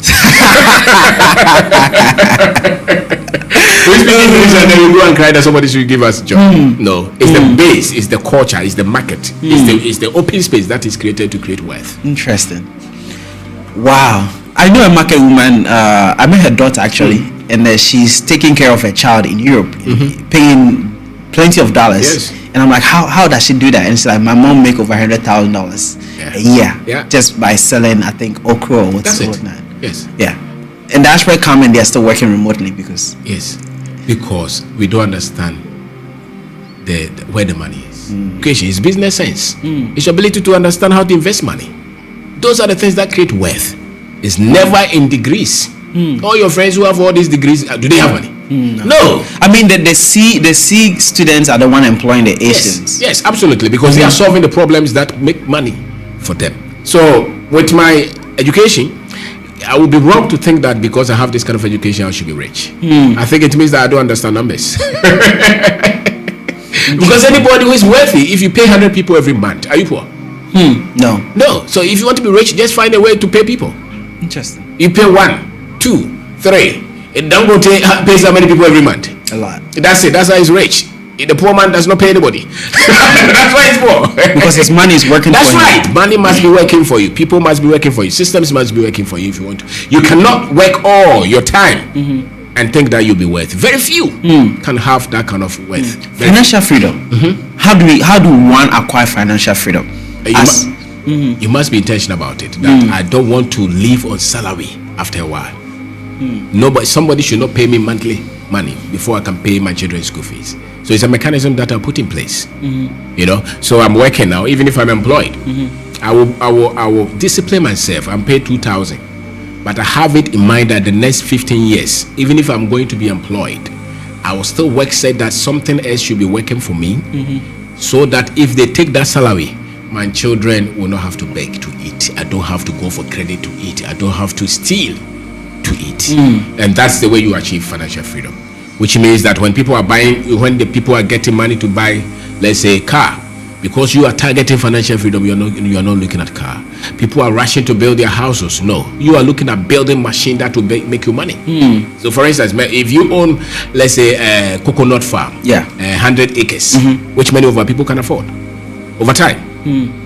We speak English and then we go and cry that somebody should give us a job. No, it's the base, it's the culture, it's the market, it's the open space that is created to create wealth. Interesting. Wow. I know a market woman. I met her daughter actually, and she's taking care of a child in Europe, paying plenty of dollars. Yes. And I'm like, how does she do that? And she's like, my mom make over $100,000 a year just by selling, I think, okra or what's that. Yes. Yeah. And that's where come and they're still working remotely because we don't understand where the money is. Education is business sense. It's your ability to understand how to invest money. Those are the things that create wealth. It's never in degrees. All your friends who have all these degrees, do they have money? No. I mean, the C students are the one employing the Asians. Yes, absolutely, because they are solving the problems that make money for them. So with my education, I would be wrong to think that because I have this kind of education I should be rich. I think it means that I don't understand numbers. Because anybody who is wealthy, if you pay 100 people every month, are you poor? No. So if you want to be rich, just find a way to pay people. Interesting. You pay 1, 2, 3. It don't go pays how many people every month? A lot. That's it. That's why he's rich. The poor man does not pay anybody. That's why he's poor. Because his money is working for him. That's right. Money must be working for you. People must be working for you. Systems must be working for you if you want to. You cannot work all your time and think that you'll be worth. Very few can have that kind of worth. Financial freedom. How do one acquire financial freedom? You must be intentional about it. That I don't want to live on salary after a while. Somebody should not pay me monthly money before I can pay my children's school fees. So it's a mechanism that I put in place. So I'm working now. Even if I'm employed, I will discipline myself. I'm paid 2,000, but I have it in mind that the next 15 years, even if I'm going to be employed, I will still work. Said that something else should be working for me, so that if they take that salary, my children will not have to beg to eat. I don't have to go for credit to eat. I don't have to steal to eat. And that's the way you achieve financial freedom, which means that when the people are getting money to buy, let's say, a car, because you are targeting financial freedom, you are not looking at car. People are rushing to build their houses. No, you are looking at building machine that will make you money. So for instance, if you own, let's say, a coconut farm, 100 acres, which many of our people can afford over time.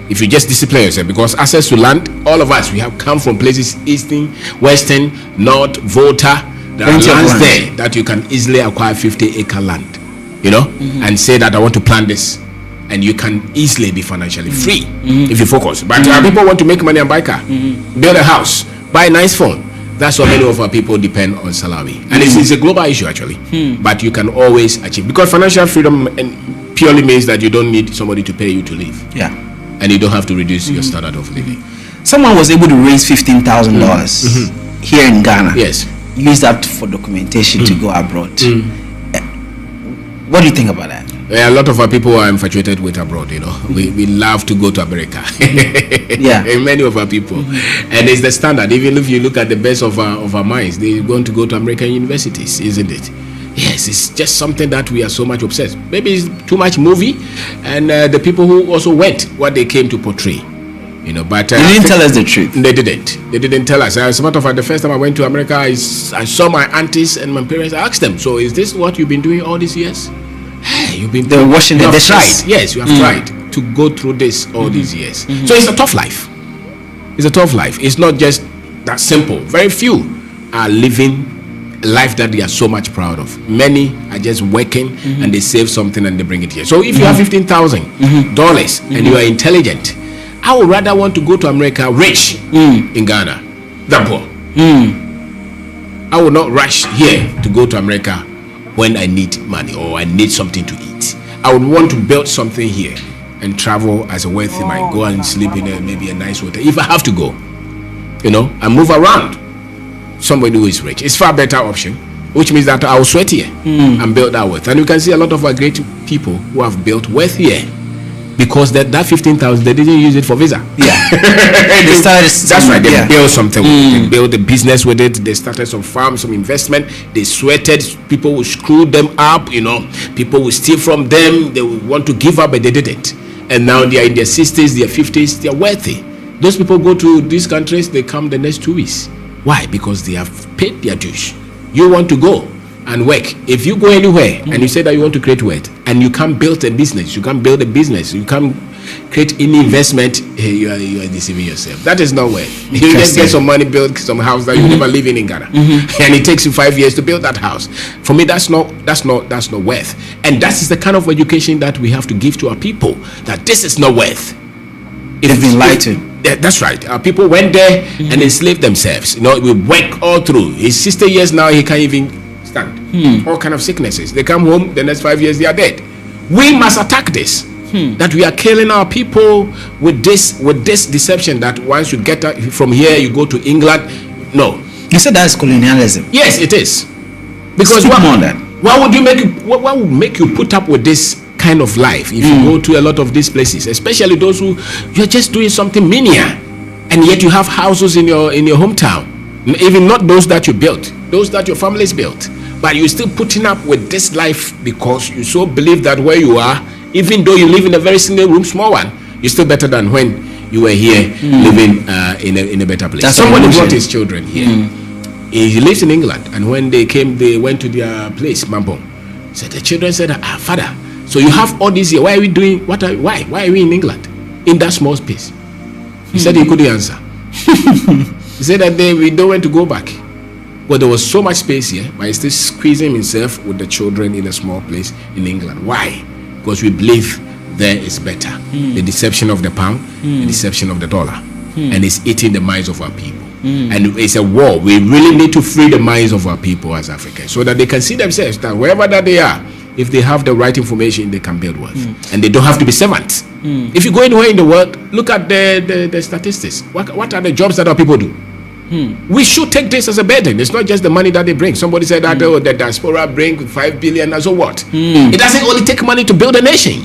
If you just discipline yourself, because access to land, all of us, we have come from places, eastern, western, north, Volta. There are lands there that you can easily acquire 50-acre land. and say that I want to plan this. And you can easily be financially free if you focus. But people want to make money and buy a car, build a house, buy a nice phone. That's why many of our people depend on salary. And it's a global issue actually. But you can always achieve. Because financial freedom purely means that you don't need somebody to pay you to live. Yeah. And you don't have to reduce your standard of living. Someone was able to raise $15,000 here in Ghana. Yes. Use that for documentation to go abroad. What do you think about that? A lot of our people are infatuated with abroad, we love to go to America. Yeah. And many of our people. And it's the standard. Even if you look at the best of our minds, they're going to go to American universities, isn't it? Yes, it's just something that we are so much obsessed. Maybe it's too much movie, and the people who also went, what they came to portray. But they didn't tell us the truth. They didn't tell us. As a matter of fact, the first time I went to America, I saw my aunties and my parents. I asked them, so is this what you've been doing all these years? Hey, they were washing the dishes. Tried. Yes, you have tried to go through this all these years. So it's a tough life. It's a tough life. It's not just that simple. Very few are living a life that they are so much proud of. Many are just working and they save something and they bring it here. So if you have $15,000 and you are intelligent, I would rather want to go to America rich in Ghana than poor. I would not rush here to go to America when I need money or I need something to eat. I would want to build something here and travel as a wealthy man, go and sleep in maybe a nice hotel if I have to go, and move around. Somebody who is rich, it's far better option, which means that I will sweat here and build that wealth. And you can see a lot of our great people who have built wealth here because that 15,000 they didn't use it for visa. Yeah. They started. That's right. They built something. They built a business with it. They started some farms, some investment. They sweated. People will screw them up. People will steal from them. They will want to give up, but they didn't. And now they are in their 60s, their 50s. They are wealthy. Those people go to these countries. They come the next 2 weeks. Why? Because they have paid their dues. You want to go and work. If you go anywhere and you say that you want to create wealth and you can't build a business, you can't create any investment, you are deceiving yourself. That is not wealth. You just get some money, build some house that you never live in Ghana, and it takes you 5 years to build that house. For me, that's not wealth. And that is the kind of education that we have to give to our people. That this is not wealth. They've been lied to. That's right. Our people went there and enslaved themselves. We work all through. He's 60 years now. He can't even stand. All kind of sicknesses. They come home. The next 5 years they are dead. We must attack this. That we are killing our people with this deception. That once you get from here, you go to England. No. You said that's colonialism. Yes, it is. Because why would make you put up with this kind of life if you go to a lot of these places, especially those who you're just doing something menial, and yet you have houses in your hometown, even not those that you built, those that your families built, but you're still putting up with this life because you so believe that where you are, even though you live in a very single room, small one, you're still better than when you were here living in a better place. Somebody brought his children here. He lives in England, and when they came, they went to their place, Mampong. So the children said, Father, so you have all this here. Why are we doing? Why are we in England in that small space? He said he couldn't answer. He said that we don't want to go back. Well, there was so much space here, but he's still squeezing himself with the children in a small place in England. Why? Because we believe there is better. The deception of the pound, the deception of the dollar, and it's eating the minds of our people. And it's a war. We really need to free the minds of our people as Africans so that they can see themselves that wherever that they are, if they have the right information, they can build wealth, and they don't have to be servants. If you go anywhere in the world, look at the statistics. What are the jobs that our people do? We should take this as a burden. It's not just the money that they bring. Somebody said that the diaspora bring 5 billion, and so what? It doesn't only take money to build a nation.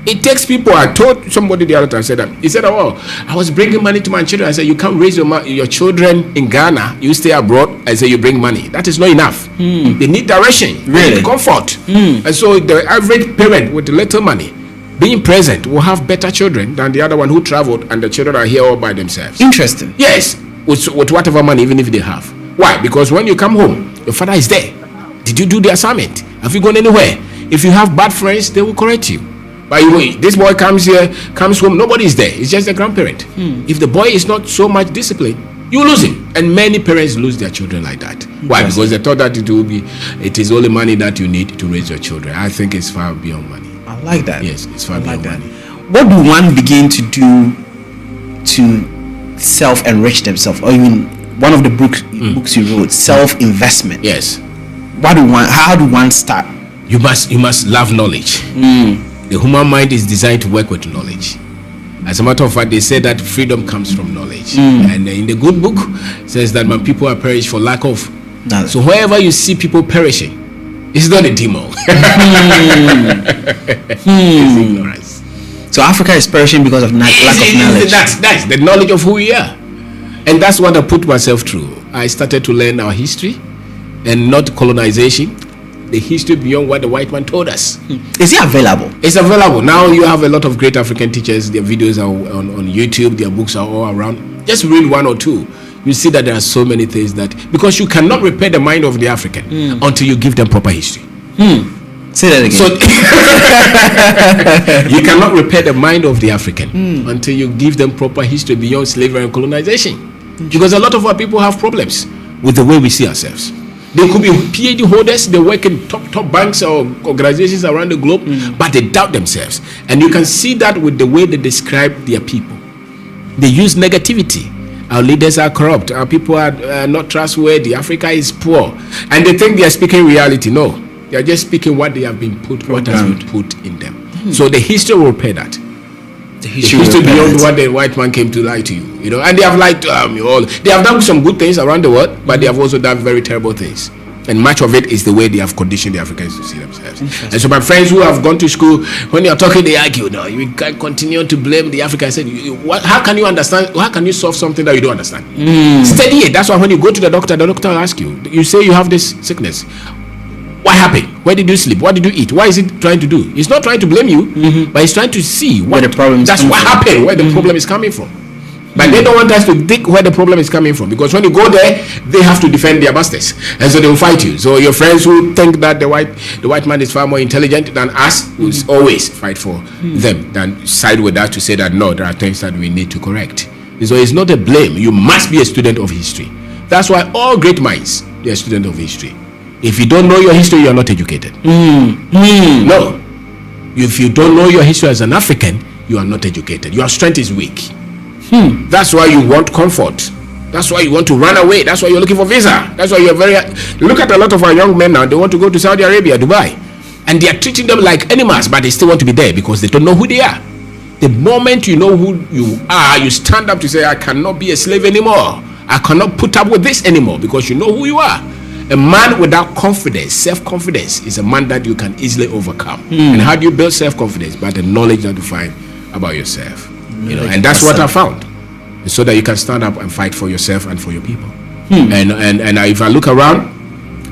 It takes people. I told somebody the other time, said that he said, "Oh, I was bringing money to my children." I said, "You can't raise your children in Ghana. You stay abroad." I said, "You bring money. That is not enough. They need direction, they need comfort." And so the average parent with little money, being present, will have better children than the other one who traveled and the children are here all by themselves. Interesting. Yes, with whatever money, even if they have. Why? Because when you come home, your father is there. Did you do the assignment? Have you gone anywhere? If you have bad friends, they will correct you. But this boy comes home, nobody is there. It's just the grandparent. If the boy is not so much disciplined, you lose him. And many parents lose their children like that. Why? Because they thought that it is only money that you need to raise your children. I think it's far beyond money. I like that. Yes, it's far beyond money. What do one begin to do to self-enrich themselves? Or even one of the books you wrote, self-investment. Yes. How do one start? You must love knowledge. The human mind is designed to work with knowledge. As a matter of fact, they say that freedom comes from knowledge. And in the good book, it says that my people are perished for lack of knowledge. So wherever you see people perishing, it's not a demon. It's ignorance. So Africa is perishing because of lack of knowledge. That's the knowledge of who we are. And that's what I put myself through. I started to learn our history and not colonization. The history beyond what the white man told us. Is it available? It's available. Now you have a lot of great African teachers. Their videos are on YouTube. Their books are all around. Just read one or two. You see that there are so many things that... Because you cannot repair the mind of the African until you give them proper history. Say that So again. you cannot repair the mind of the African until you give them proper history beyond slavery and colonization. Because a lot of our people have problems with the way we see ourselves. They could be PhD holders, they work in top banks or organizations around the globe, but they doubt themselves. And you can see that with the way they describe their people. They use negativity. Our leaders are corrupt. Our people are not trustworthy. Africa is poor. And they think they are speaking reality. No. They are just speaking what they have been put, what has been put in them. So the history will repair that. The history beyond what the white man came to lie to you, you know, and they have lied to all. They have done some good things around the world, but they have also done very terrible things. And much of it is the way they have conditioned the Africans to see themselves. And so my friends who have gone to school, when you are talking, they argue. No, you can't continue to blame the Africans. I said, how can you understand? How can you solve something that you don't understand? Study it. That's why when you go to the doctor will ask you. You say you have this sickness. What happened? Where did you sleep? What did you eat? What is it trying to do? It's not trying to blame you, but it's trying to see where the problem is. That's what happened, where the problem is coming from. But they don't want us to think where the problem is coming from, because when you go there, they have to defend their masters, and so they will fight you. So your friends who think that the white man is far more intelligent than us will always fight for them, than side with us to say that no, there are things that we need to correct. So it's not a blame. You must be a student of history. That's why all great minds, they are students of history. If you don't know your history, you are not educated. No. If you don't know your history as an African, you are not educated. Your strength is weak. That's why you want comfort. That's why you want to run away. That's why you're looking for visa. That's why you're look at a lot of our young men now. They want to go to Saudi Arabia, Dubai, and they are treating them like animals, but they still want to be there because they don't know who they are. The moment you know who you are, you stand up to say, I cannot be a slave anymore. I cannot put up with this anymore, because you know who you are. A man without confidence, self-confidence, is a man that you can easily overcome. And how do you build self-confidence? By the knowledge that you find about yourself. You know, and that's what I found, so that you can stand up and fight for yourself and for your people. And if I look around,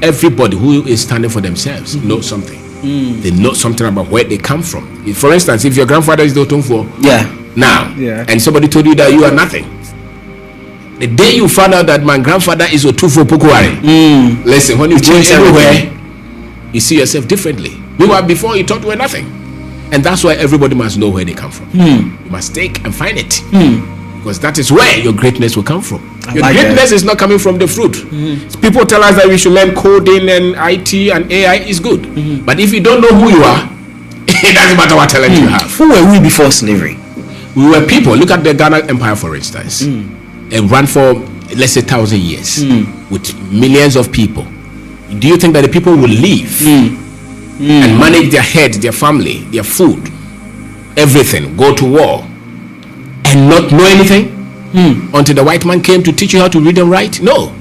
everybody who is standing for themselves knows something. They know something about where they come from. For instance, if your grandfather is the Otumfo and somebody told you that you are nothing, the day you found out that my grandfather is Otumfo Pokuare, listen, when you change everywhere, you see yourself differently. Before you thought you were nothing. And that's why everybody must know where they come from. You must take and find it, because that is where your greatness will come from. Your greatness is not coming from the fruit. People tell us that we should learn coding and IT and AI is good, but if you don't know who you are, it doesn't matter what talent you have. Who were we before slavery? We were people. Look at the Ghana Empire, for instance. It ran for, let's say, 1,000 years with millions of people. Do you think that the people will live and manage their head, their family, their food, everything, go to war, and not know anything until the white man came to teach you how to read and write? No.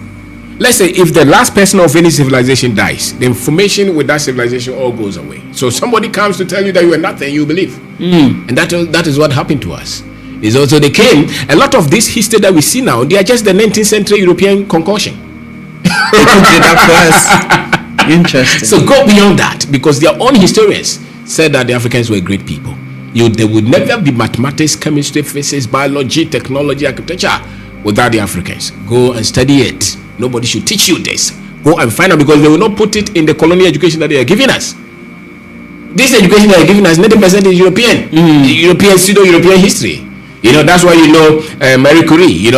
Let's say if the last person of any civilization dies, the information with that civilization all goes away. So somebody comes to tell you that you are nothing, you believe. And that is what happened to us. Is also they came, a lot of this history that we see now, they are just the 19th century European concoction. Interesting. So go beyond that, because their own historians said that the Africans were great people. There would never be mathematics, chemistry, physics, biology, technology, architecture without the Africans. Go and study it. Nobody should teach you this. Go and find out, because they will not put it in the colonial education that they are giving us. This education they are giving us, 90% is European. European, pseudo-European history. You know, that's why Marie Curie,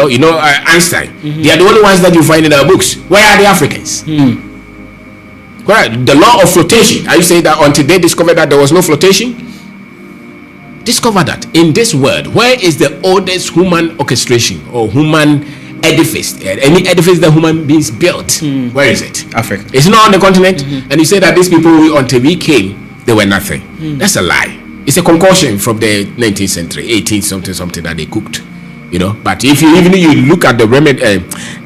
Einstein. They are the only ones that you find in our books. Where are the Africans? Correct. The law of flotation. Are you saying that until they discovered that there was no flotation? Discover that in this world, where is the oldest human orchestration or human edifice? Any edifice that human beings built, where is it? Africa. It's not on the continent. And you say that these people, until we came, they were nothing. That's a lie. It's a concoction from the 19th century, 18th something that they cooked. You know, but if you look at the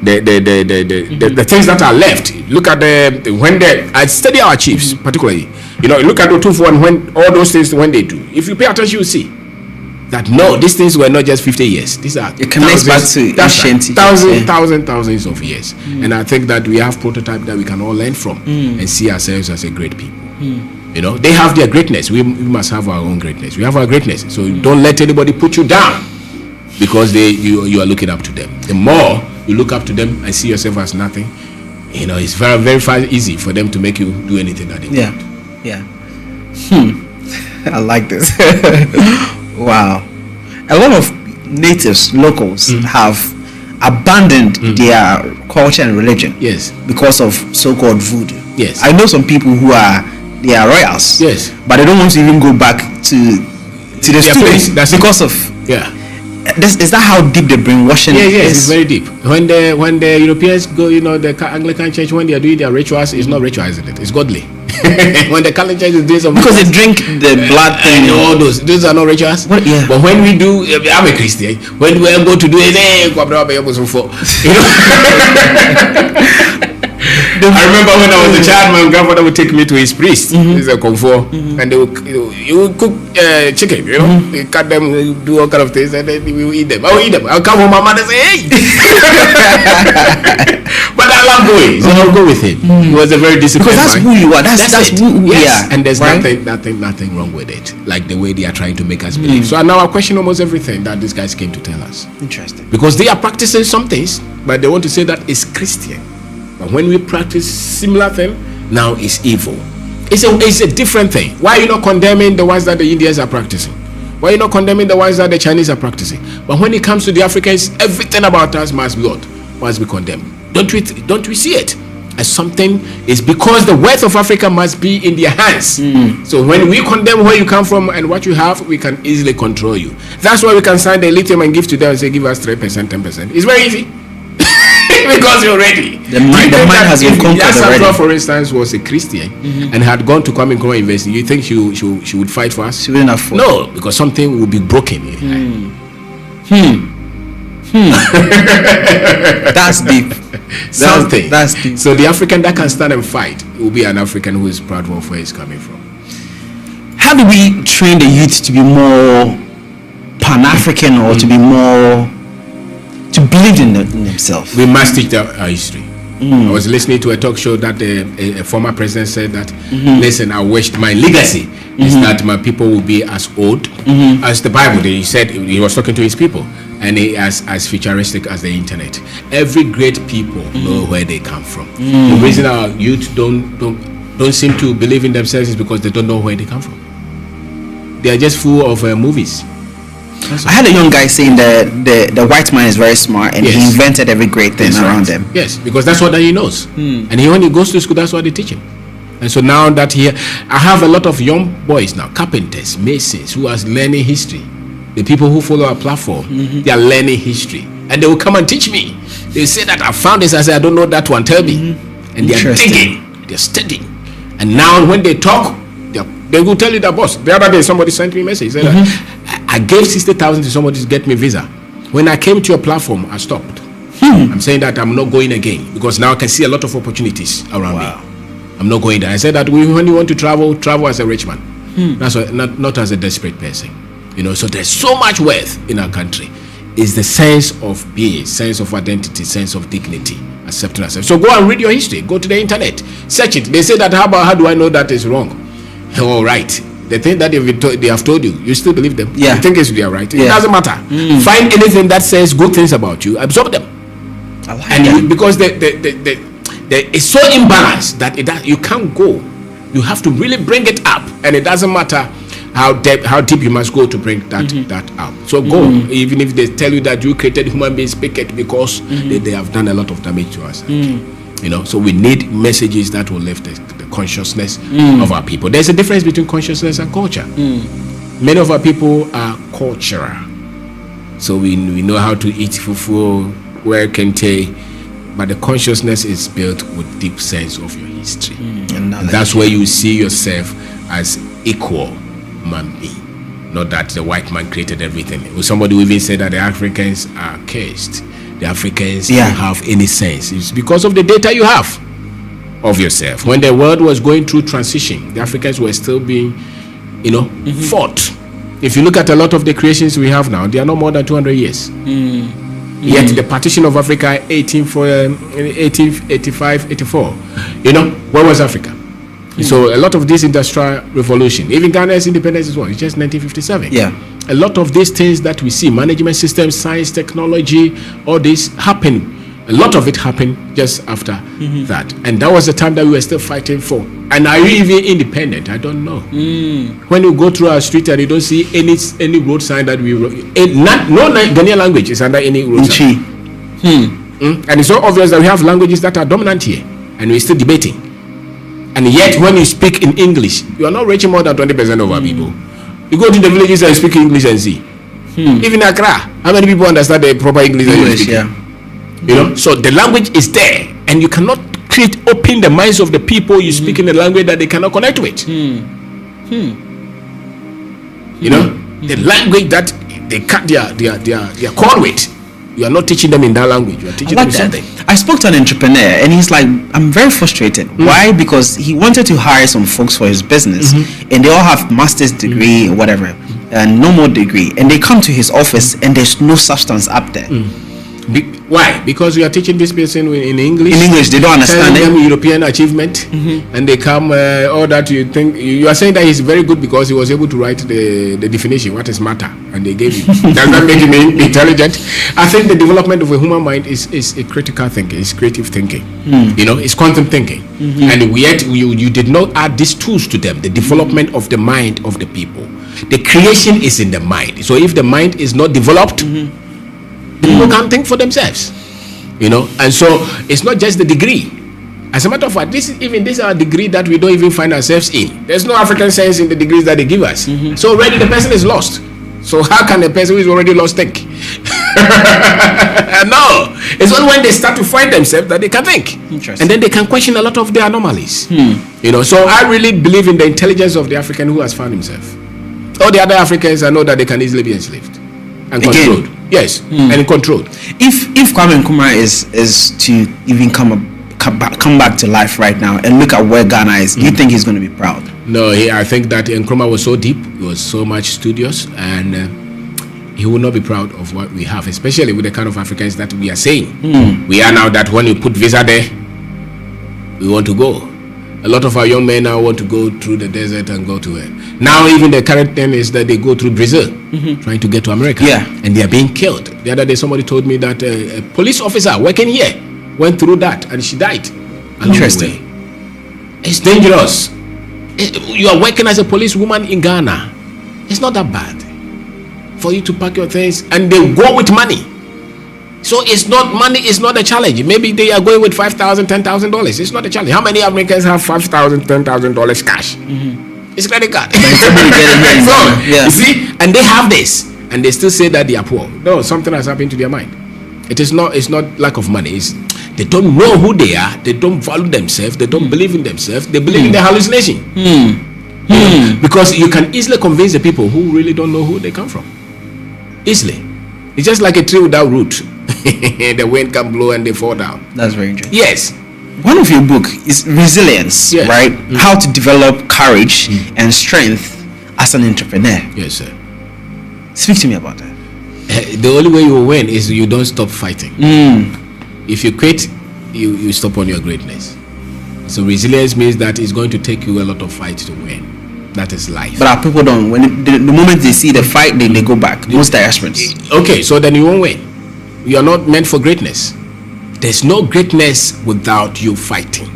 the things that are left, look at I study our chiefs particularly. You know, look at the 241 when all those things when they do. If you pay attention, you see that no, these things were not just 50 years. These are it connects back to ancient thousands of years. And I think that we have prototype that we can all learn from and see ourselves as a great people. You know, they have their greatness. We must have our own greatness. We have our greatness. So don't let anybody put you down because you are looking up to them. The more you look up to them and see yourself as nothing, you know, it's very, very easy for them to make you do anything that they want. Yeah. I like this. Wow. A lot of natives, locals, have abandoned their culture and religion. Yes. Because of so-called voodoo. Yes. I know some people who are royals. Yes. But they don't want to even go back to the students. That's because of is that how deep the brainwashing is? Yes, it's very deep. When the Europeans go, you know, the Anglican Church, when they are doing their rituals, it's not ritual, isn't it? It's godly. When the Catholic Church is doing something, because they drink the blood thing, and all those are not rituals. What, yeah. But when we do, I'm a Christian. When we go to do it, you know. I remember when I was a child, my grandfather would take me to his priest. He's a comfort, and he would cook chicken. You know, they cut them, do all kind of things, and then we will eat them. I will eat them. I'll come home, my mother say, "Hey!" But I love going, so I'll go with him. He was a very disciplined because that's man. Who you are. That's who we are. And there's right? nothing wrong with it. Like the way they are trying to make us believe. So now I question almost everything that these guys came to tell us. Interesting. Because they are practicing some things, but they want to say that it's Christian. But when we practice similar thing, now it's evil. It's a different thing. Why are you not condemning the ones that the Indians are practicing? Why are you not condemning the ones that the Chinese are practicing? But when it comes to the Africans, everything about us must be condemned. Don't we see it as something? Is because the wealth of Africa must be in their hands. So when we condemn where you come from and what you have, we can easily control you. That's why we can sign the lithium and give to them and say, give us 3%, 10%. It's very easy. Because you're ready. The mind has been conquered already. For instance, was a Christian and had gone to Kwame Nkrumah University. You think she would fight for us? She wouldn't have fought. No, because something would be broken. That's deep. That's deep. So the African that can stand and fight will be an African who is proud of where he's coming from. How do we train the youth to be more Pan-African or to be more to believe in themselves? We must teach our history. I was listening to a talk show that a former president said that, listen, I wish my legacy is that my people will be as old as the Bible. He said he was talking to his people, and as futuristic as the internet. Every great people know where they come from. The reason our youth don't seem to believe in themselves is because they don't know where they come from. They are just full of movies. I had a young guy saying that the white man is very smart and he invented every great thing around them. Yes, because that's what he knows. And when he goes to school, that's what they teach him. And so now that I have a lot of young boys now, carpenters, masons, who are learning history. The people who follow our platform, they are learning history. And they will come and teach me. They say that I found this. I say, I don't know that one. Tell me. And they are digging. They're studying. And now when they talk, they will tell you that, boss. The other day, somebody sent me a message. He said that I gave 60,000 to somebody to get me visa. When I came to your platform, I stopped. I'm saying that I'm not going again because now I can see a lot of opportunities around me. I'm not going there. I said that when you want to travel as a rich man. That's what, not as a desperate person. You know, so there's so much wealth in our country. It's the sense of being, sense of identity, sense of dignity, accepting ourselves. So go and read your history. Go to the internet, search it. They say that how do I know that is wrong? All right. The thing that they have told you, you still believe them. You think they are right. It doesn't matter. Find anything that says good things about you, absorb them. I like that. Because it's so imbalanced that you can't go. You have to really bring it up, and it doesn't matter how deep you must go to bring that out. So go, even if they tell you that you created human beings, speak it, because they have done a lot of damage to us. You know, so we need messages that will lift the consciousness of our people. There's a difference between consciousness and culture. Many of our people are cultural, so we know how to eat fufu, wear kente, but the consciousness is built with deep sense of your history, and that's where you see yourself as equal human being, not that the white man created everything. Somebody will even say that the Africans are cursed. The Africans don't have any sense. It's because of the data you have of yourself. When the world was going through transition, the Africans were still being, fought. If you look at a lot of the creations we have now, they are no more than 200 years. Yet the partition of Africa, 1885, 84, where was Africa? So a lot of this industrial revolution, even Ghana's independence is what? It's just 1957. Yeah. A lot of these things that we see, management systems, science, technology, all this happened. A lot of it happened just after that. And that was the time that we were still fighting for. And are you even independent? I don't know. When you go through our street and you don't see any road sign that we wrote, no Ghanaian language is under any road sign. And it's so obvious that we have languages that are dominant here, and we're still debating. And yet, when you speak in English, you are not reaching more than 20% of our people. You go to the villages and speak English and see. Even Accra, how many people understand the proper English? So the language is there, and you cannot open the minds of the people you speak in a language that they cannot connect with. The language that they cut their cord with, you are not teaching them in that language. You are teaching them something. I spoke to an entrepreneur, and he's like, I'm very frustrated. Why? Because he wanted to hire some folks for his business, and they all have master's degree or whatever, and no more degree, and they come to his office and there's no substance up there. Why? Because you are teaching this person in English. In English, they don't understand them European achievement, and they come all that you think you are saying that he's very good because he was able to write the definition, what is matter, and they gave him. Does that make him intelligent? I think the development of a human mind is a critical thinking, it's creative thinking. It's quantum thinking, and yet you did not add these tools to them. The development of the mind of the people, the creation is in the mind. So if the mind is not developed, people can't think for themselves, and so it's not just the degree. As a matter of fact, this is our degree that we don't even find ourselves in. There's no African science in the degrees that they give us. So already the person is lost. So how can a person who is already lost think? No, it's only when they start to find themselves that they can think, and then they can question a lot of their anomalies. So I really believe in the intelligence of the African who has found himself. All the other Africans, I know that they can easily be enslaved and controlled. Yes, and controlled. If Kwame Nkrumah is to even come back to life right now and look at where Ghana is, do you think he's going to be proud? No, I think that Nkrumah was so deep, he was so much studious, and he will not be proud of what we have, especially with the kind of Africans that we are saying. We are now that when you put visa there, we want to go. A lot of our young men now want to go through the desert and go to it. Now even the current thing is that they go through Brazil, trying to get to America. And they are being killed. The other day somebody told me that a police officer working here went through that and she died. Interesting. It's dangerous. You are working as a policewoman in Ghana. It's not that bad for you to pack your things, and they go with money. So it's not money is not a challenge. Maybe they are going with $5,000, $10,000. It's not a challenge. How many Americans have $5,000, $10,000 cash? It's credit card. You see, and they have this, and they still say that they are poor. No, something has happened to their mind. It's not lack of money. They don't know who they are. They don't value themselves. They don't believe in themselves. They believe in their hallucination. Because you can easily convince the people who really don't know who they come from. Easily. It's just like a tree without root. The wind can blow and they fall down. That's very interesting. Yes. One of your book is resilience, right? How to develop courage and strength as an entrepreneur. Yes, sir. Speak to me about that. The only way you will win is you don't stop fighting. If you quit, you stop on your greatness. So resilience means that it's going to take you a lot of fights to win. That is life. But our people don't. When the moment they see the fight, they go back. Most diasporans. Okay, so then you won't win. You are not meant for greatness. There's no greatness without you fighting.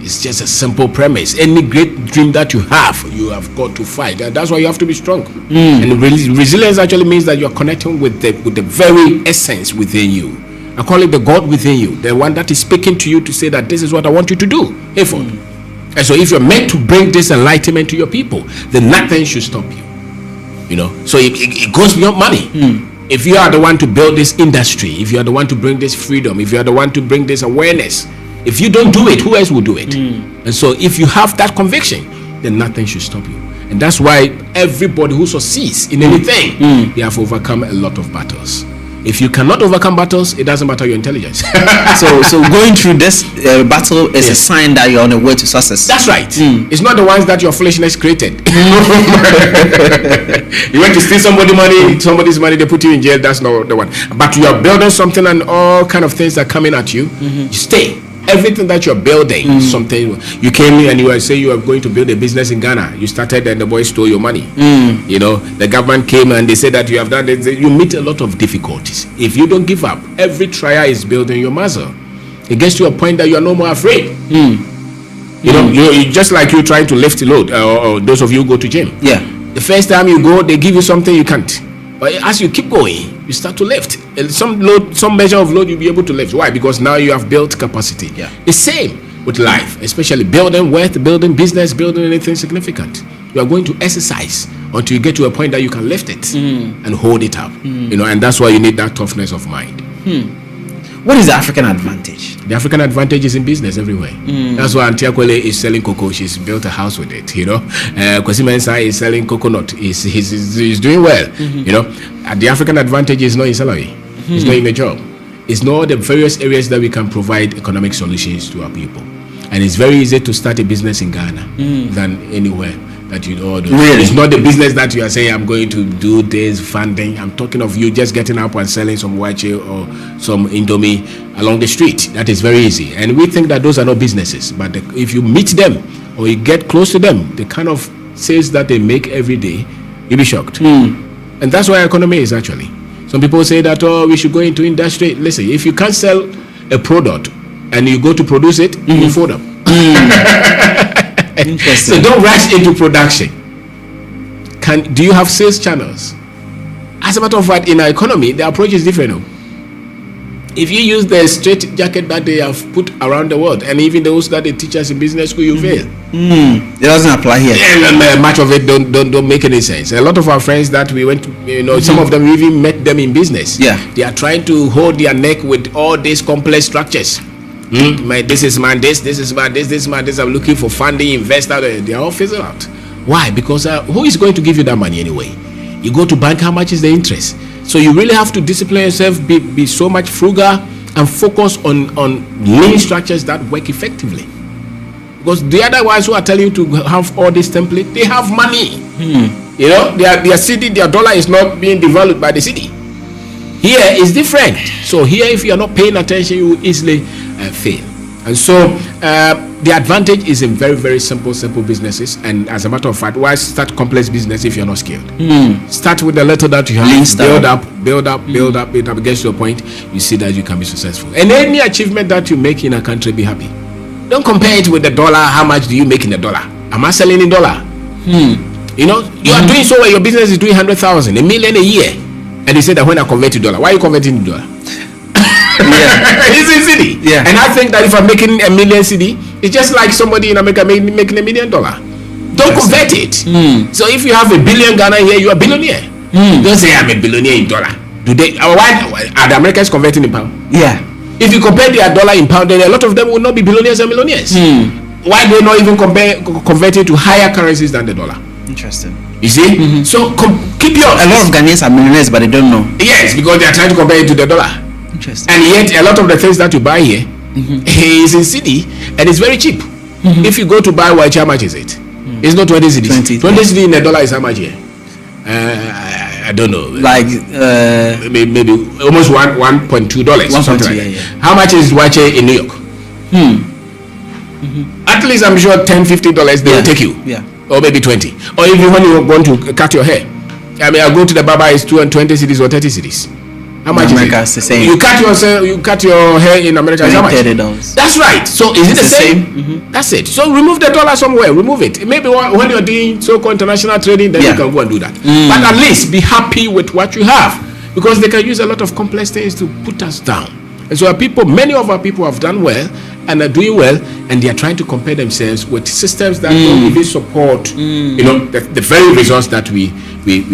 It's just a simple premise. Any great dream that you have got to fight. And that's why you have to be strong. And resilience actually means that you're connecting with the very essence within you. I call it the God within you, the one that is speaking to you to say that this is what I want you to do. And so if you're meant to bring this enlightenment to your people, then nothing should stop you. So it goes beyond money. If you are the one to build this industry, if you are the one to bring this freedom, if you are the one to bring this awareness, if you don't do it, who else will do it? And so if you have that conviction, then nothing should stop you. And that's why everybody who succeeds in anything, they have overcome a lot of battles. If you cannot overcome battles, it doesn't matter your intelligence. so going through this battle is a sign that you're on the way to success. That's right. It's not the ones that your foolishness created. You went to steal somebody's money, they put you in jail. That's not the one. But you are building something, and all kind of things are coming at you. You stay. Everything that you're building, something you came in and you were saying you are going to build a business in Ghana. You started and the boys stole your money. The government came and they said that you have done it. You meet a lot of difficulties. If you don't give up, every trial is building your muscle. It gets to a point that you are no more afraid. You just like you trying to lift a load, or those of you who go to gym. The first time you go, they give you something you can't. But as you keep going, you start to lift. Some measure of load you'll be able to lift. Why? Because now you have built capacity. The same with life, especially building wealth, building business, building anything significant. You are going to exercise until you get to a point that you can lift it and hold it up. And that's why you need that toughness of mind. What is the African advantage? The African advantage is in business everywhere. That's why Auntie Akwele is selling cocoa. She's built a house with it. Kwesi Mensah is selling coconut. He's doing well. The African advantage is not in salary. It's not in a job. It's not the various areas that we can provide economic solutions to our people. And it's very easy to start a business in Ghana than anywhere that you know. Really? It's not the business that you are saying I'm going to do this funding. I'm talking of you just getting up and selling some wache or some indomie along the street. That is very easy. And we think that those are not businesses. But if you meet them or you get close to them, the kind of sales that they make every day, you'll be shocked. And that's why economy is actually. Some people say that, we should go into industry. Listen, if you can't sell a product and you go to produce it, you fold up. Interesting. So don't rush into production. Do you have sales channels? As a matter of fact, in our economy, the approach is different. If you use the straight jacket that they have put around the world, and even those that they teach us in business school, you fail. It doesn't apply here. Much of it don't make any sense. A lot of our friends that we went to, some of them we even met them in business. They are trying to hold their neck with all these complex structures. This is man, this is man, this is man, this. I'm looking for funding, investor. They are all fizzled out. Why? Because who is going to give you that money anyway? You go to bank, how much is the interest? So you really have to discipline yourself, be so much frugal, and focus on lean structures that work effectively. Because the other ones who are telling you to have all this template, they have money. Their city, their dollar is not being devalued by the city. Here is different. So here, if you are not paying attention, you will easily fail. And so the advantage is in very, very simple businesses. And as a matter of fact, why start complex business if you're not skilled? Start with the little that you have. Build up. It gets to a point you see that you can be successful. And any achievement that you make in a country, be happy. Don't compare it with the dollar. How much do you make in the dollar? Am I selling in dollar? You are doing so well. Your business is doing 100,000, $1 million a year. And you say that when I convert to dollar, why are you converting to dollar? It's in city. And I think that if I'm making $1 million cedi, it's just like somebody in America making $1 million. Don't convert it. So if you have $1 billion Ghana here, you're a billionaire. Don't say I'm a billionaire in dollar. Do they? Why are the Americans converting in pound? If you compare their dollar in pound, then a lot of them will not be billionaires and millionaires. Why do they not even convert it to higher currencies than the dollar? Interesting. You see? So keep your. A lot of Ghanaians are millionaires, but they don't know. Yes, because they are trying to compare it to the dollar. Interesting. And yet, a lot of the things that you buy here is in cedi, and it's very cheap. If you go to buy white, how much is it? It's not 20 cedis. 20 cedis in a dollar is how much here? I don't know. Like maybe almost $1.2. Something like that. How much is white in New York? At least I'm sure $10-$15 they will take you. Or maybe 20. Or even when you want to cut your hair. I mean, I go to the barber, it's 20 cedis or 30 cedis. How much America is is the it? same. You cut your hair in America. It's how much? $30. That's right. So is it the same? Mm-hmm. That's it. So remove the dollar somewhere. Remove it. Maybe when you're doing so-called international trading, then you can go and do that. But at least be happy with what you have, because they can use a lot of complex things to put us down. And so many of our people have done well and are doing well, and they are trying to compare themselves with systems that don't even support, the very results that we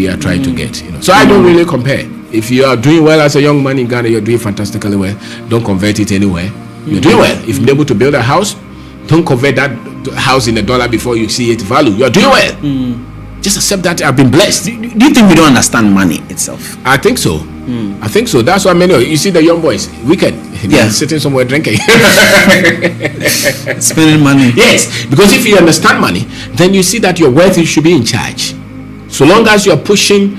are trying to get. So I don't really compare. If you are doing well as a young man in Ghana, you're doing fantastically well. Don't convert it anywhere. You're doing well. If you're able to build a house, don't convert that house in a dollar before you see its value. You're doing well. Just accept that I've been blessed. Do you think we don't understand money itself? I think so. I think so. That's why many of you see the young boys, wicked, they're sitting somewhere drinking. Spending money. Yes, because if you understand money, then you see that your wealth should be in charge. So long as you're pushing,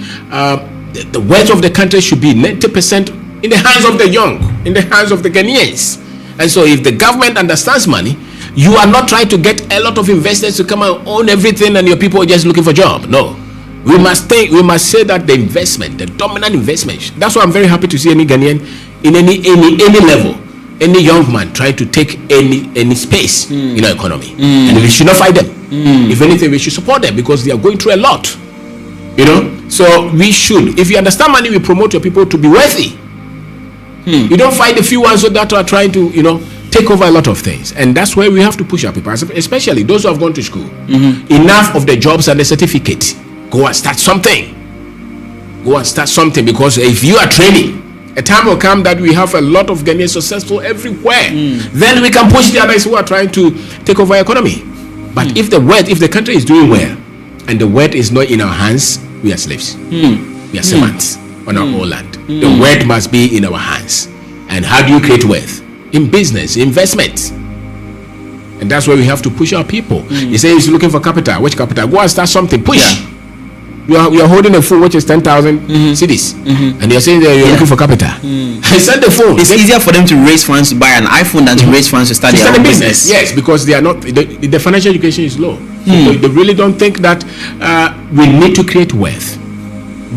the wealth of the country should be 90% in the hands of the young, in the hands of the Ghanaians. And so if the government understands money, you are not trying to get a lot of investors to come and own everything and your people are just looking for a job. No. We must say that the investment, the dominant investment. That's why I'm very happy to see any Ghanaian in any level, any young man trying to take any space in our economy. And we should not fight them. If anything, we should support them, because they are going through a lot. So we should. If you understand money, we promote your people to be wealthy. You don't fight the few ones that are trying to, take over a lot of things. And that's where we have to push our people, especially those who have gone to school. Enough of the jobs and the certificate. Go and start something. Because if you are training, a time will come that we have a lot of Ghanaians successful everywhere. Then we can push the others who are trying to take over our economy. But if the country is doing well and the wealth is not in our hands, we are slaves. We are servants on our own land. The wealth must be in our hands. And how do you create wealth? In business, investment. And that's where we have to push our people. You say he's looking for capital. Which capital? Go and start something. Push. Yeah. You are holding a phone which is 10,000 cedis, and you're saying that you're looking for capital. Send the phone. It's easier for them to raise funds to buy an iPhone than to raise funds to start their own business. Yes, because they are not. The financial education is low. So they really don't think that we need to create wealth.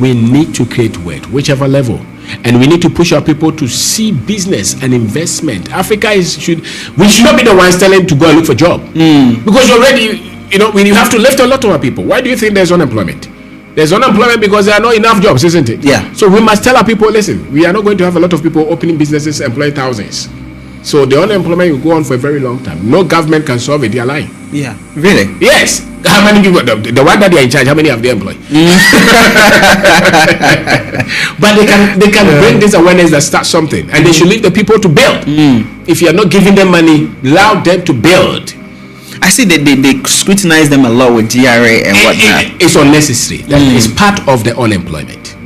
We need to create wealth, whichever level. And we need to push our people to see business and investment. We should not be the ones telling to go and look for a job. Because when you have to lift a lot of our people. Why do you think there's unemployment? There's unemployment because there are not enough jobs, isn't it? Yeah. So we must tell our people, listen, we are not going to have a lot of people opening businesses, employing thousands. So the unemployment will go on for a very long time. No government can solve it. They are lying. Yeah. Really? Yes. How many people? The one that they are in charge, how many have they employed? But they can bring this awareness that starts something, and they should leave the people to build. If you are not giving them money, allow them to build. I see that they scrutinize them a lot with GRA and whatnot. It's unnecessary. That is part of the unemployment,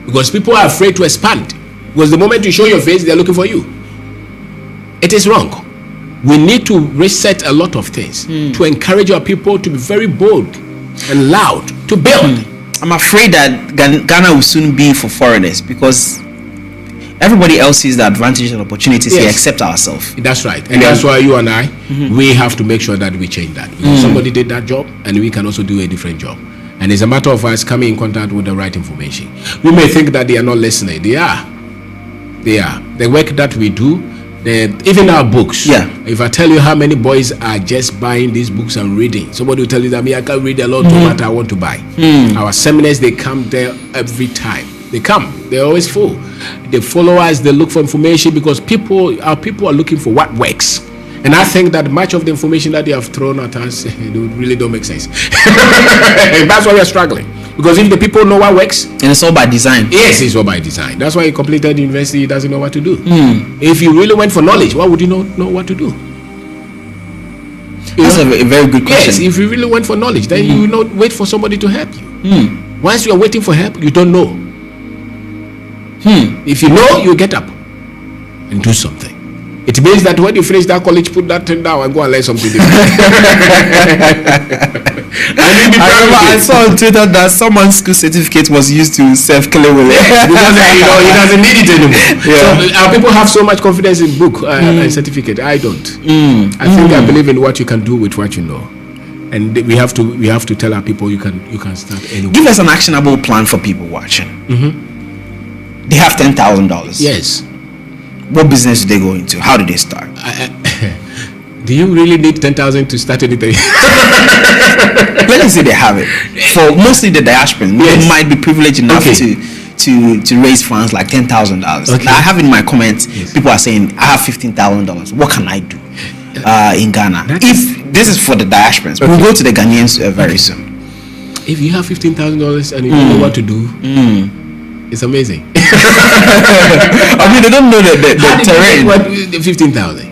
because people are afraid to expand. Because the moment you show your face, they are looking for you. It is wrong. We need to reset a lot of things to encourage our people to be very bold and loud to build. I'm afraid that Ghana will soon be for foreigners, because everybody else sees the advantages and opportunities here except ourselves. That's right. And that's why you and I, we have to make sure that we change that. Because somebody did that job, and we can also do a different job. And it's a matter of us coming in contact with the right information. We may think that they are not listening. They are. The work that we do, even our books. Yeah. If I tell you how many boys are just buying these books and reading, somebody will tell you that I can't read a lot no matter I want to buy. Our seminars, they come there every time. They come. They're always full. They follow us. They look for information, because our people are looking for what works. And I think that much of the information that they have thrown at us really don't make sense. That's why we're struggling. Because if the people know what works, and it's all by design. Yes, it's all by design. That's why he completed university. He doesn't know what to do. If you really went for knowledge, why would you not know what to do? That's a very good question. Yes, if you really went for knowledge, then you will not wait for somebody to help you. Once you are waiting for help, you don't know. If you know, you get up and do something. It means that when you finish that college, put that thing down and go and learn something different. I saw on Twitter that someone's school certificate was used to serve Kelewele. Because he doesn't need it anymore. So our people have so much confidence in book and certificate. I don't. I think I believe in what you can do with what you know. And we have to tell our people you can start anywhere. Give us an actionable plan for people watching. they have $10,000. Yes. What business do they go into? How do they start? Do you really need 10,000 to start anything? Let me say they have it. For mostly the diasporans, they might be privileged enough to raise funds like $10,000. Okay. Now, I have in my comments, people are saying, I have $15,000. What can I do in Ghana? If this is for the diasporans, we'll go to the Ghanaians very soon. If you have $15,000 and you don't know what to do, it's amazing. I mean, they don't know the terrain. What 15,000?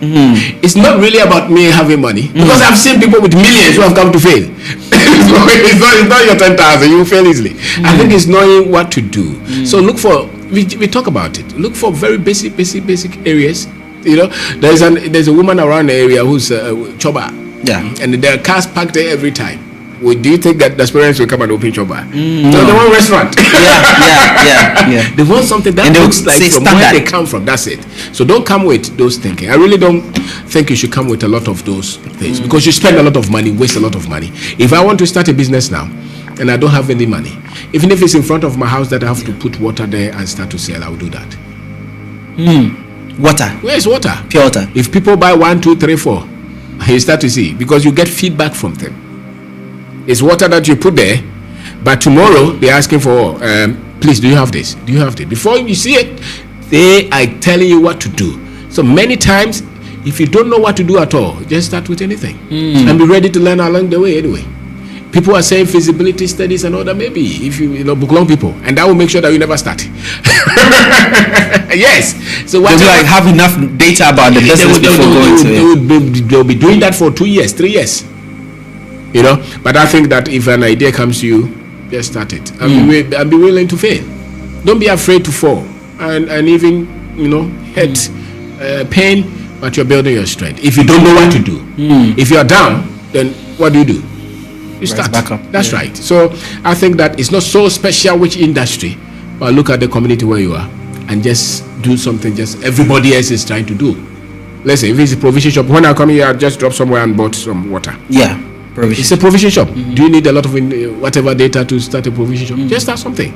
It's not really about me having money, because I've seen people with millions who have come to fail. it's not your 10,000. You will fail easily. I think it's knowing what to do. So look for. We talk about it. Look for very basic areas. You know, there's a woman around the area who's choba. Yeah, and there are cars parked there every time. Well, do you think that the parents will come and open choba? No, they want restaurant. Yeah. They want something that looks like from where they come from. That's it. So don't come with those thinking. I really don't think you should come with a lot of those things, because you spend a lot of money, waste a lot of money. If I want to start a business now and I don't have any money, even if it's in front of my house that I have to put water there and start to sell, I will do that. Water. Where's water? Pure water. If people buy 1, 2, 3, 4, you start to see, because you get feedback from them. It's water that you put there, but tomorrow they're asking for, please, do you have this? Do you have this? Before you see it, they are telling you what to do. So many times, if you don't know what to do at all, just start with anything and be ready to learn along the way anyway. People are saying feasibility studies and all that. Maybe if you book long people, and that will make sure that you never start. Yes. So what they'll like have enough data about the business before going to it. They'll be doing that for 2 years, 3 years. You know, but I think that if an idea comes to you, just start it and be willing to fail. Don't be afraid to fall and even hit pain, but you're building your strength. If you don't know what to do, if you're down, then what do? You start back up. That's right. So I think that it's not so special which industry, but look at the community where you are and just do something just everybody else is trying to do. Let's say if it's a provision shop, when I come here, I just drop somewhere and bought some water. Yeah. It's a provision shop. Do you need a lot of whatever data to start a provision shop? Just start something.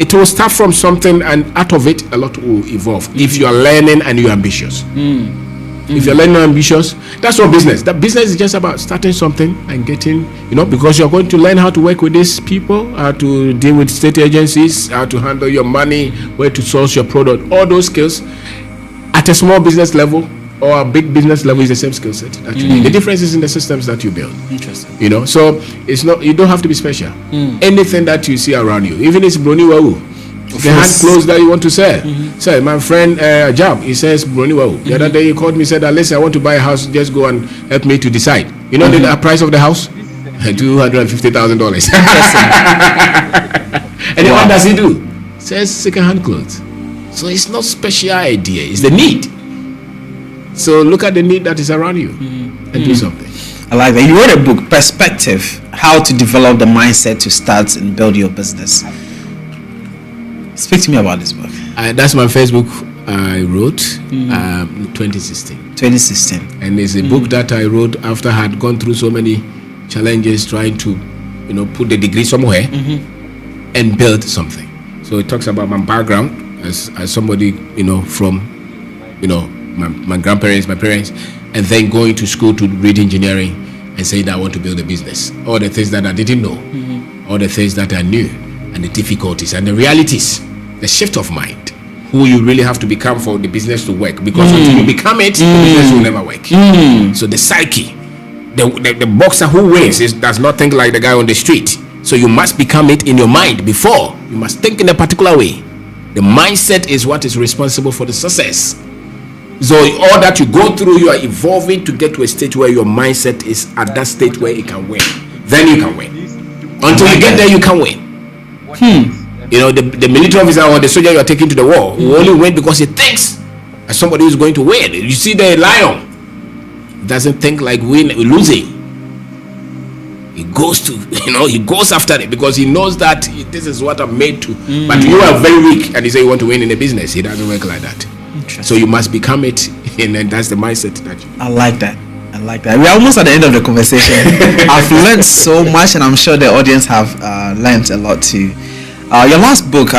It will start from something, and out of it, a lot will evolve. If you are learning and you're ambitious. If you're learning and ambitious, that's not business. That business is just about starting something and getting, because you're going to learn how to work with these people, how to deal with state agencies, how to handle your money, where to source your product. All those skills at a small business level or a big business level is the same skill set that you need. The difference is in the systems that you build. Interesting. So it's not, you don't have to be special. Anything that you see around you, even if it's Brony Wawu, the hand clothes that you want to sell. So my friend Jab, he says Brony Wawu. The other day he called me, said that listen, I want to buy a house, just go and help me to decide. You know the price of the house? $250,000. And then what does he do? Says second-hand clothes. So it's not special idea, it's the need. So look at the need that is around you and do something. I like that. You wrote a book, Perspective, How to Develop the Mindset to Start and Build Your Business. Speak to me about this book. That's my first book I wrote 2016. 2016. And it's a book that I wrote after I had gone through so many challenges trying to, put the degree somewhere and build something. So it talks about my background as somebody, from, my grandparents, my parents, and then going to school to read engineering and saying that I want to build a business. All the things that I didn't know, all the things that I knew, and the difficulties and the realities, the shift of mind, who you really have to become for the business to work. Because until you become it, the business will never work. So the psyche, the boxer who wins does not think like the guy on the street. So you must become it in your mind before. You must think in a particular way. The mindset is what is responsible for the success. So all that you go through, you are evolving to get to a stage where your mindset is at that stage where it can win. Then you can win. Until you get there, you can win. The military officer or the soldier you are taking to the war will only win because he thinks as somebody who's going to win. You see the lion doesn't think like losing. He goes to, he goes after it because he knows that this is what I'm made to. But you are very weak and you say you want to win in a business. It doesn't work like that. So you must become it, and then that's the mindset that you. I like that. We're almost at the end of the conversation. I've learned so much, and I'm sure the audience have learned a lot too. Your last book,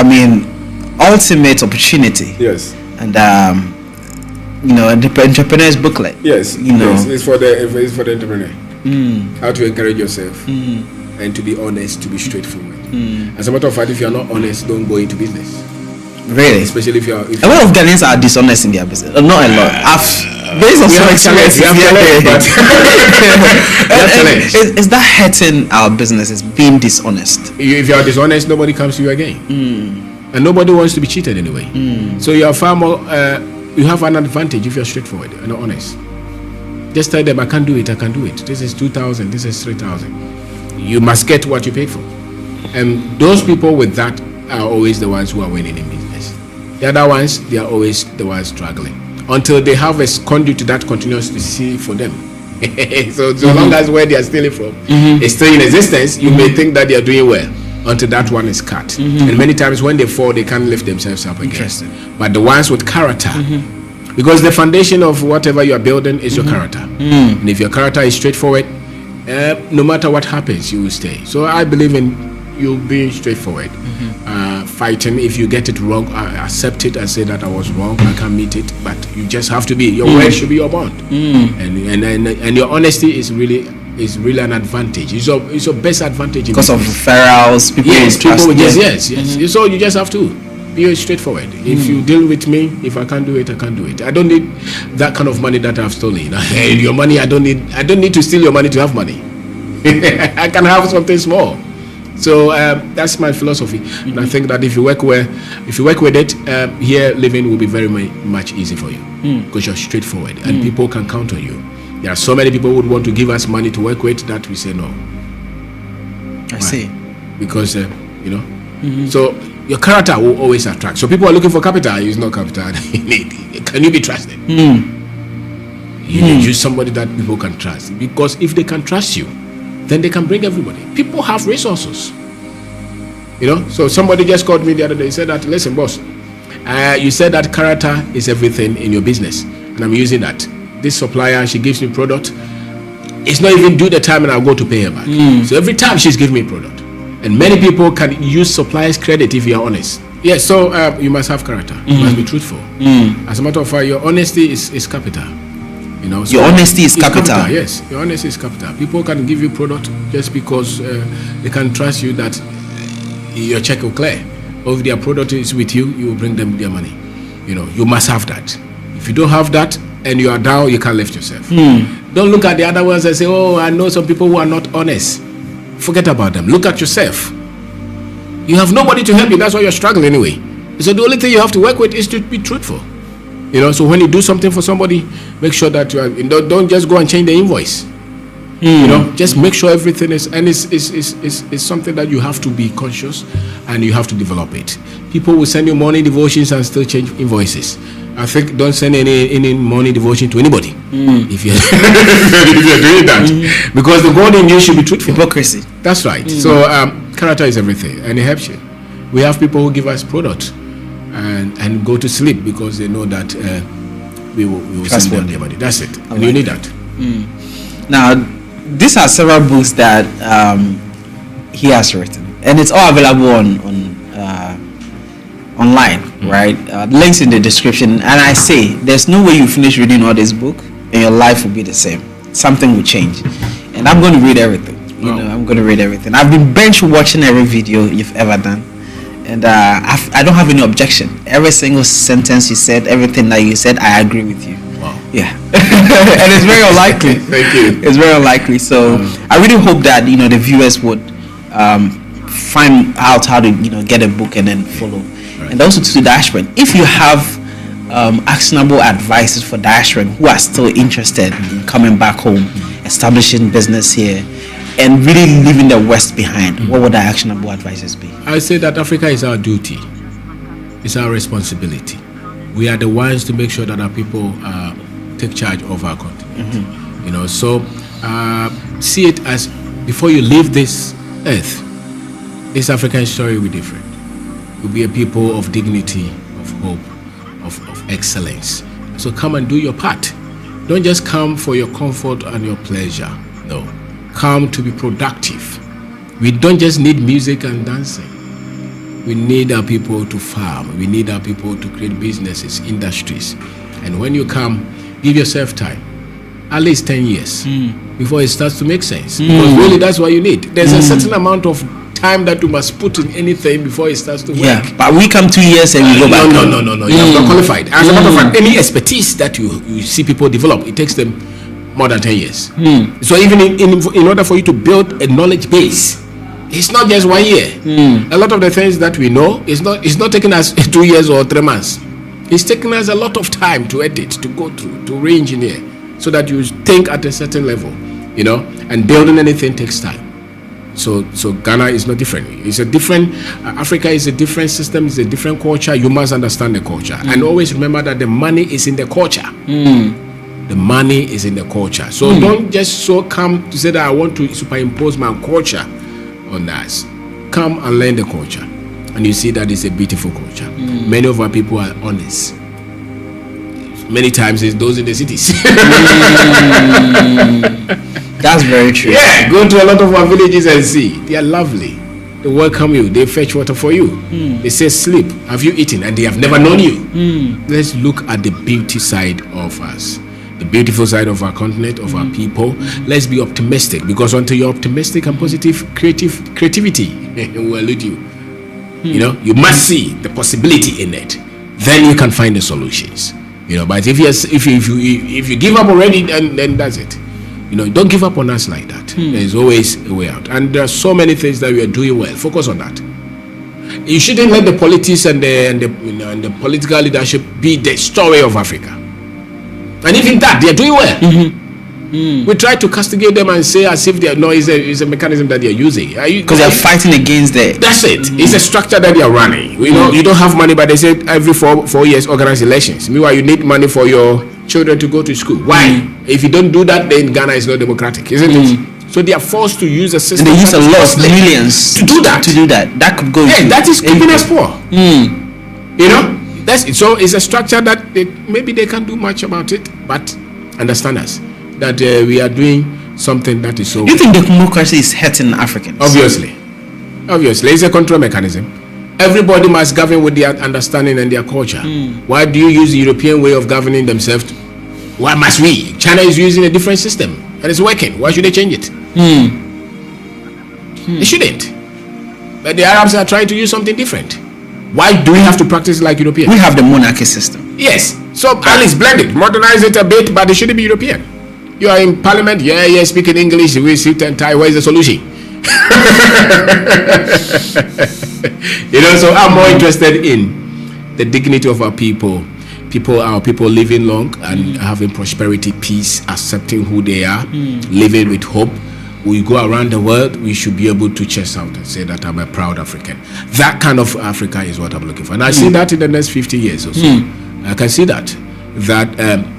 ultimate opportunity. Yes. And entrepreneur's booklet. Yes. Yes. It's for the entrepreneur. How to encourage yourself and to be honest, to be straightforward. As a matter of fact, if you're not honest, don't go into business. Really? Especially if you're. A lot of Ghanaians are dishonest in their business. Not a lot. Based on some experience, is that hurting our businesses? Being dishonest. If you are dishonest, nobody comes to you again, and nobody wants to be cheated anyway. So you are far more. You have an advantage if you're straightforward and honest. Just tell them, I can't do it. I can do it. This is 2,000. This is 3,000. You must get what you paid for. And those people with that are always the ones who are winning in business. The other ones, they are always the ones struggling until they have a conduit to that continues to see for them. So long as where they are stealing from is still in existence, you may think that they are doing well until that one is cut. And many times when they fall, they can't lift themselves up again. But the ones with character, because the foundation of whatever you are building is your character. And if your character is straightforward, no matter what happens, you will stay. So I believe in you being straightforward, fighting. If you get it wrong, accept it and say that I was wrong, I can't meet it. But you just have to be. Your word should be your bond, and your honesty is really an advantage. It's your best advantage because of referrals. People yes. So you just have to be straightforward. If you deal with me, if I can't do it, I can't do it. I don't need that kind of money that I've stolen. Your money, I don't need to steal your money to have money. I can have something small. So that's my philosophy, and I think that if you work with it, here living will be very much easy for you because you're straightforward and people can count on you. There are so many people who would want to give us money to work with that we say no. I see. Because so your character will always attract. So people are looking for capital. It's not capital. Can you be trusted? You need use somebody that people can trust, because if they can trust you, then they can bring everybody. People have resources. So somebody just called me the other day. He said that, listen, boss, you said that character is everything in your business, and I'm using that. This supplier, she gives me product. It's not even due the time, and I'll go to pay her back. So every time she's giving me product, and many people can use suppliers' credit if you're honest. Yes, so you must have character. You must be truthful. As a matter of fact, your honesty is capital. So your honesty is capital. Yes, your honesty is capital. People can give you product just because they can trust you that your check will clear. Or if their product is with you, you will bring them their money. You must have that. If you don't have that and you are down, you can't lift yourself. Don't look at the other ones and say, oh, I know some people who are not honest. Forget about them. Look at yourself. You have nobody to help you. That's why you're struggling anyway. So the only thing you have to work with is to be truthful. So when you do something for somebody, make sure that you are, don't just go and change the invoice. Just make sure everything is, and it's something that you have to be conscious and you have to develop it. People will send you morning devotions and still change invoices. I think don't send any morning devotion to anybody if you're doing that, because the God in you should be truthful. Hypocrisy. That's right. So character is everything, and it helps you. We have people who give us product and go to sleep because they know that we will send them their money. That's it. And you need that. Now, these are several books that he has written, and it's all available on online, right? Links in the description. And I say, there's no way you finish reading all this book and your life will be the same. Something will change, and I'm going to read everything. I'm going to read everything. I've been bench watching every video you've ever done. And I don't have any objection. Every single sentence you said, everything that you said, I agree with you. Wow. Yeah. And it's very unlikely. Thank you. It's very unlikely. So I really hope that the viewers would find out how to get a book and then follow. Right. And also to the diasporan, if you have actionable advices for diasporan who are still interested in coming back home, establishing business here, and really leaving the West behind, what would the actionable advices be? I say that Africa is our duty. It's our responsibility. We are the ones to make sure that our people take charge of our continent. So see it as, before you leave this earth, this African story will be different. We'll be a people of dignity, of hope, of excellence. So come and do your part. Don't just come for your comfort and your pleasure. No. Come to be productive. We don't just need music and dancing. We need our people to farm. We need our people to create businesses, industries. And when you come, give yourself time. At least 10 years before it starts to make sense. Because really that's what you need. There's a certain amount of time that you must put in anything before it starts to work. Yeah, but we come 2 years and we go back. No. You are not qualified. As a matter of fact, any expertise that you see people develop, it takes them more than 10 years. So even in order for you to build a knowledge base, it's not just 1 year. A lot of the things that we know it's not taking us 2 years or 3 months. It's taking us a lot of time to edit, to go through, to re-engineer, so that you think at a certain level, and building anything takes time. So Ghana is no different. It's a different, Africa is a different system, it's a different culture. You must understand the culture. And always remember that the money is in the culture. The money is in the culture. So don't just come to say that I want to superimpose my culture on us. Come and learn the culture. And you see that it's a beautiful culture. Many of our people are honest. Many times it's those in the cities. That's very true. Yeah, go to a lot of our villages and see. They are lovely. They welcome you. They fetch water for you. They say, sleep. Have you eaten? And they have never known you. Let's look at the beauty side of us. The beautiful side of our continent, of our people. Let's be optimistic, because until you're optimistic and positive, creativity will elude you. You must see the possibility in it. Then you can find the solutions. But if you give up already, then that's it. Don't give up on us like that. There's always a way out, and there are so many things that we are doing well. Focus on that. You shouldn't let the politics and the political leadership be the story of Africa. And even that, they are doing well. We try to castigate them and say as if they are it's a mechanism that they are using. Because they are fighting against the. That's it. It's a structure that they are running. You don't have money, but they say every 4 years organize elections. Meanwhile, you need money for your children to go to school. Why? If you don't do that, then Ghana is not democratic, isn't it? So they are forced to use a system. And they use a lot of millions to do that. That could go. Yeah, that is keeping us poor. That's it. So it's a structure that maybe they can't do much about it, but understand us that we are doing something that is so. Do you think the democracy is hurting Africans? Obviously, it's a control mechanism. Everybody must govern with their understanding and their culture. Why do you use the European way of governing themselves? Why must we? China is using a different system and it's working. Why should they change it? They shouldn't. But the Arabs are trying to use something different. Why do we have to practice like Europeans? We have the monarchy system. Yes. So at least blend it, modernize it a bit, but it shouldn't be European. You are in parliament, speaking English, we sit and tie. Where is the solution? So I'm more interested in the dignity of our people. Our people living long and having prosperity, peace, accepting who they are, living with hope. We go around the world, we should be able to chest out and say that I'm a proud African. That kind of Africa is what I'm looking for. And I see that in the next 50 years or so. I can see that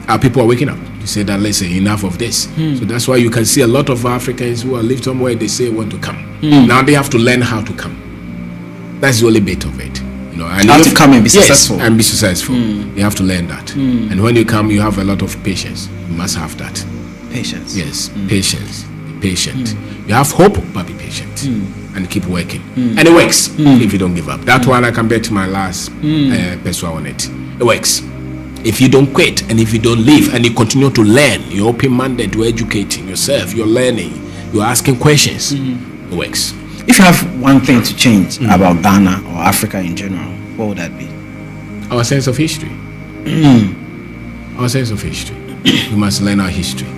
our people are waking up. You say that, let's say, enough of this. So that's why you can see a lot of Africans who are lived somewhere, they say want to come. Now they have to learn how to come. That's the only bit of it. And how to come and be successful. Yes, and be successful. You have to learn that. And when you come, you have a lot of patience. You must have that. Patience. Yes, patience. Be patient. You have hope, but be patient. And keep working. And it works if you don't give up. That one I can bet my last peso on it. It works. If you don't quit and if you don't leave and you continue to learn, you're open-minded to educating yourself, you're learning, you're asking questions, it works. If you have one thing to change about Ghana or Africa in general, what would that be? Our sense of history. Our sense of history. We must learn our history.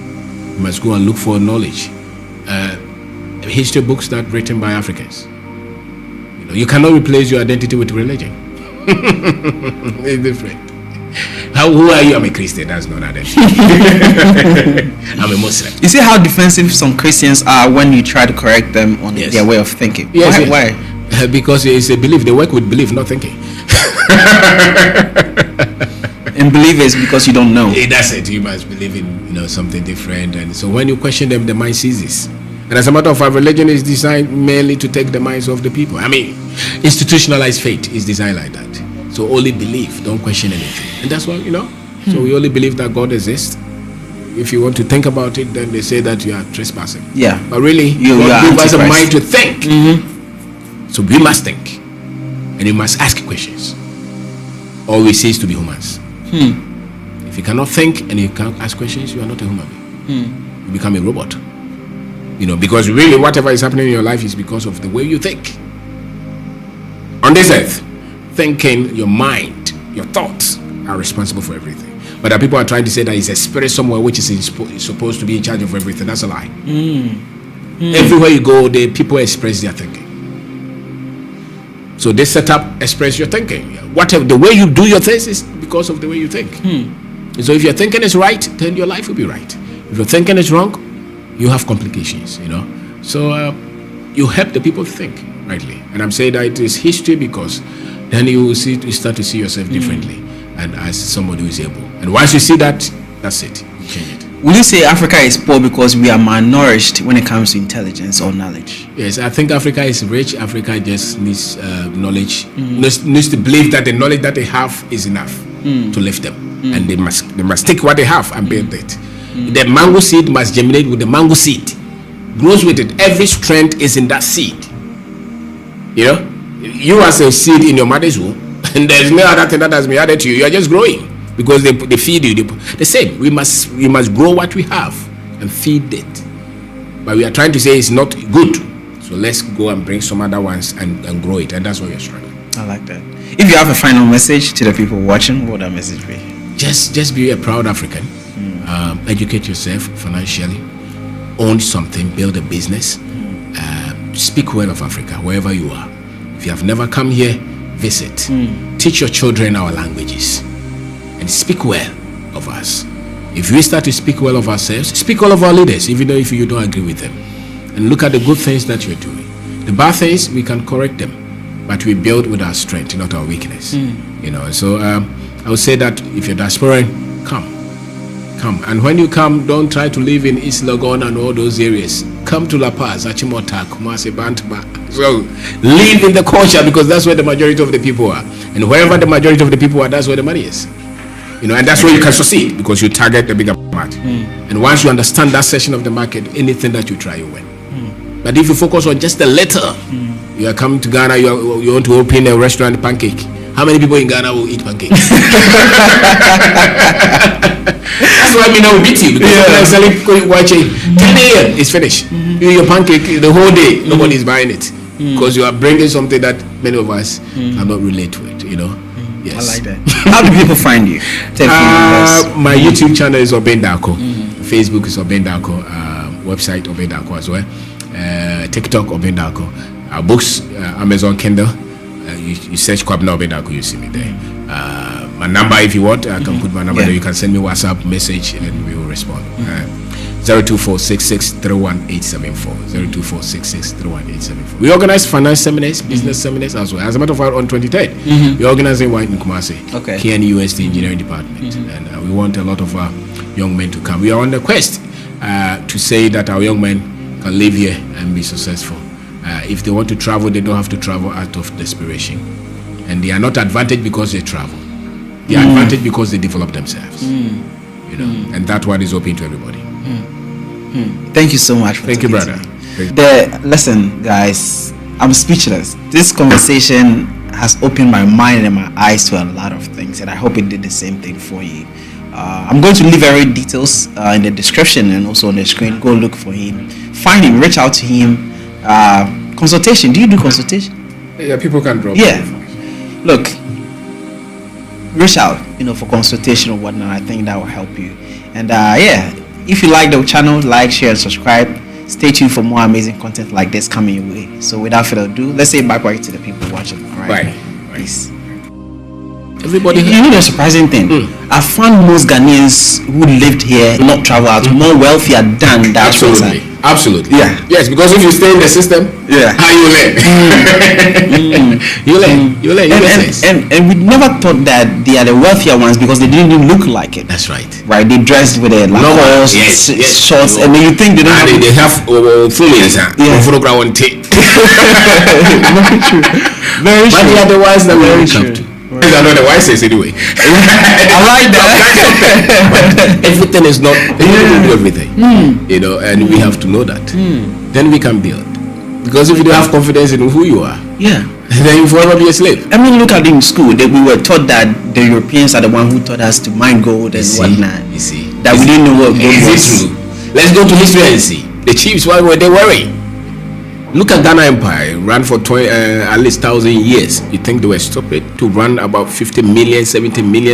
We must go and look for knowledge. History books that written by Africans. You cannot replace your identity with religion. It's different. Who are you? I'm a Christian. That's not identity. I'm a Muslim. You see how defensive some Christians are when you try to correct them on their way of thinking. Yes, Why? Because it's a belief. They work with belief, not thinking. And believe is because you don't know. That's it. You must believe in something different, and so when you question them, the mind seizes. And as a matter of fact, religion is designed mainly to take the minds of the people. I mean, institutionalized faith is designed like that. So only believe, don't question anything. And that's what, So we only believe that God exists. If you want to think about it, then they say that you are trespassing. Yeah. But really, God gives us a mind to think. So we must think. and you must ask questions. All we say is to be humans. If you cannot think and you can't ask questions, you are not a human being. You become a robot. Because really whatever is happening in your life is because of the way you think. On this earth, thinking, your mind, your thoughts are responsible for everything. But that people are trying to say that it's a spirit somewhere which is supposed to be in charge of everything. That's a lie. Everywhere you go, the people express their thinking. So this setup express your thinking. Whatever the way you do your things is because of the way you think. So if your thinking is right, then your life will be right. If your thinking is wrong, you have complications. So you help the people think rightly. And I'm saying that it is history because then you start to see yourself differently and as somebody who is able. And once you see that, that's it. You change it. Would you say Africa is poor because we are malnourished when it comes to intelligence or knowledge? Yes, I think Africa is rich. Africa just needs knowledge. Needs to believe that the knowledge that they have is enough to lift them, and they must take what they have and build it. The mango seed must germinate with the mango seed, grows with it. Every strength is in that seed. You as a seed in your mother's womb, and there's no other thing that has been added to you. You are just growing because they feed you. The same. We must grow what we have and feed it. But we are trying to say it's not good. So let's go and bring some other ones and grow it. And that's what we are struggling. I like that. If you have a final message to the people watching, what would that message be? Just be a proud African. Educate yourself financially. Own something. Build a business. Speak well of Africa wherever you are. If you have never come here, visit. Teach your children our languages and speak well of us. If we start to speak well of ourselves, speak well of our leaders, even though if you don't agree with them, and look at the good things that you're doing. The bad things, we can correct them, but we build with our strength, not our weakness. So I would say that if you're diasporan, come. And when you come, don't try to live in East Legon and all those areas. Come to La Paz, Achimota, Kumasi, Bantaba. So live in the culture, because that's where the majority of the people are. And wherever the majority of the people are, that's where the money is. And that's where you can succeed, because you target the bigger market. And once you understand that section of the market, anything that you try, you win. But if you focus on just a little, you are coming to Ghana, you want to open a restaurant, pancake. How many people in Ghana will eat pancakes? That's why I will beat you, because when I'm selling watching 10 a.m. it's finished. Your pancake the whole day, nobody is buying it, because you are bringing something that many of us cannot relate to it. Yes. I like that. How do people find you? My YouTube channel is Obendako. Facebook is Obendako. Website Obendako as well. TikTok Obendako. Our books, Amazon Kindle. You search Kwabna Obendako, you see me there. My number, if you want, I can put my number there. You can send me WhatsApp message and we will respond. 02466318874. 02466318874. We organize finance seminars, business seminars as well. As a matter of fact, on 23rd, we're organizing one in Kumasi, KNUST Engineering Department, and we want a lot of our young men to come. We are on the quest to say that our young men can live here and be successful. If they want to travel, they don't have to travel out of desperation, and they are not advantaged because they travel. They are advantaged because they develop themselves. And that one is open to everybody. Thank you so much. Thank you, brother. Listen, guys, I'm speechless. This conversation has opened my mind and my eyes to a lot of things, and I hope it did the same thing for you. I'm going to leave every details in the description and also on the screen. Go look for him, find him, reach out to him. Consultation. Do you do consultation? Yeah, people can drop. Yeah. Look, reach out, for consultation or whatnot. I think that will help you. And if you like the channel, like, share, and subscribe. Stay tuned for more amazing content like this coming your way. So without further ado, let's say bye-bye to the people watching. All right. Bye. Peace. Everybody. You know the surprising thing? I found most Ghanaians who lived here, not travel out, more wealthier than that. Absolutely. Yeah. Yes, because if you stay in the system, how you learn? You learn. And we never thought that they are the wealthier ones because they didn't even look like it. That's right. Right? They dressed with a Lacoste, shorts, and then you think they don't have. They have fullies, photograph on tape. Very true. Very true. But they are the ones that very we true. come to. These are not the wisest anyway. I like that. But everything is not. We do everything, and we have to know that. Then we can build. Because if you don't have confidence in who you are, Yeah. then you forever be a slave. I mean, look at in school that we were taught that the Europeans are the one who taught us to mine gold and whatnot. You see. That we didn't know what gold Is was. it true? Let's go to history and see. The chiefs, why were they worried? Look at Ghana Empire, ran for at least 1,000 years. You think they were stupid to run about 50 million, 70 million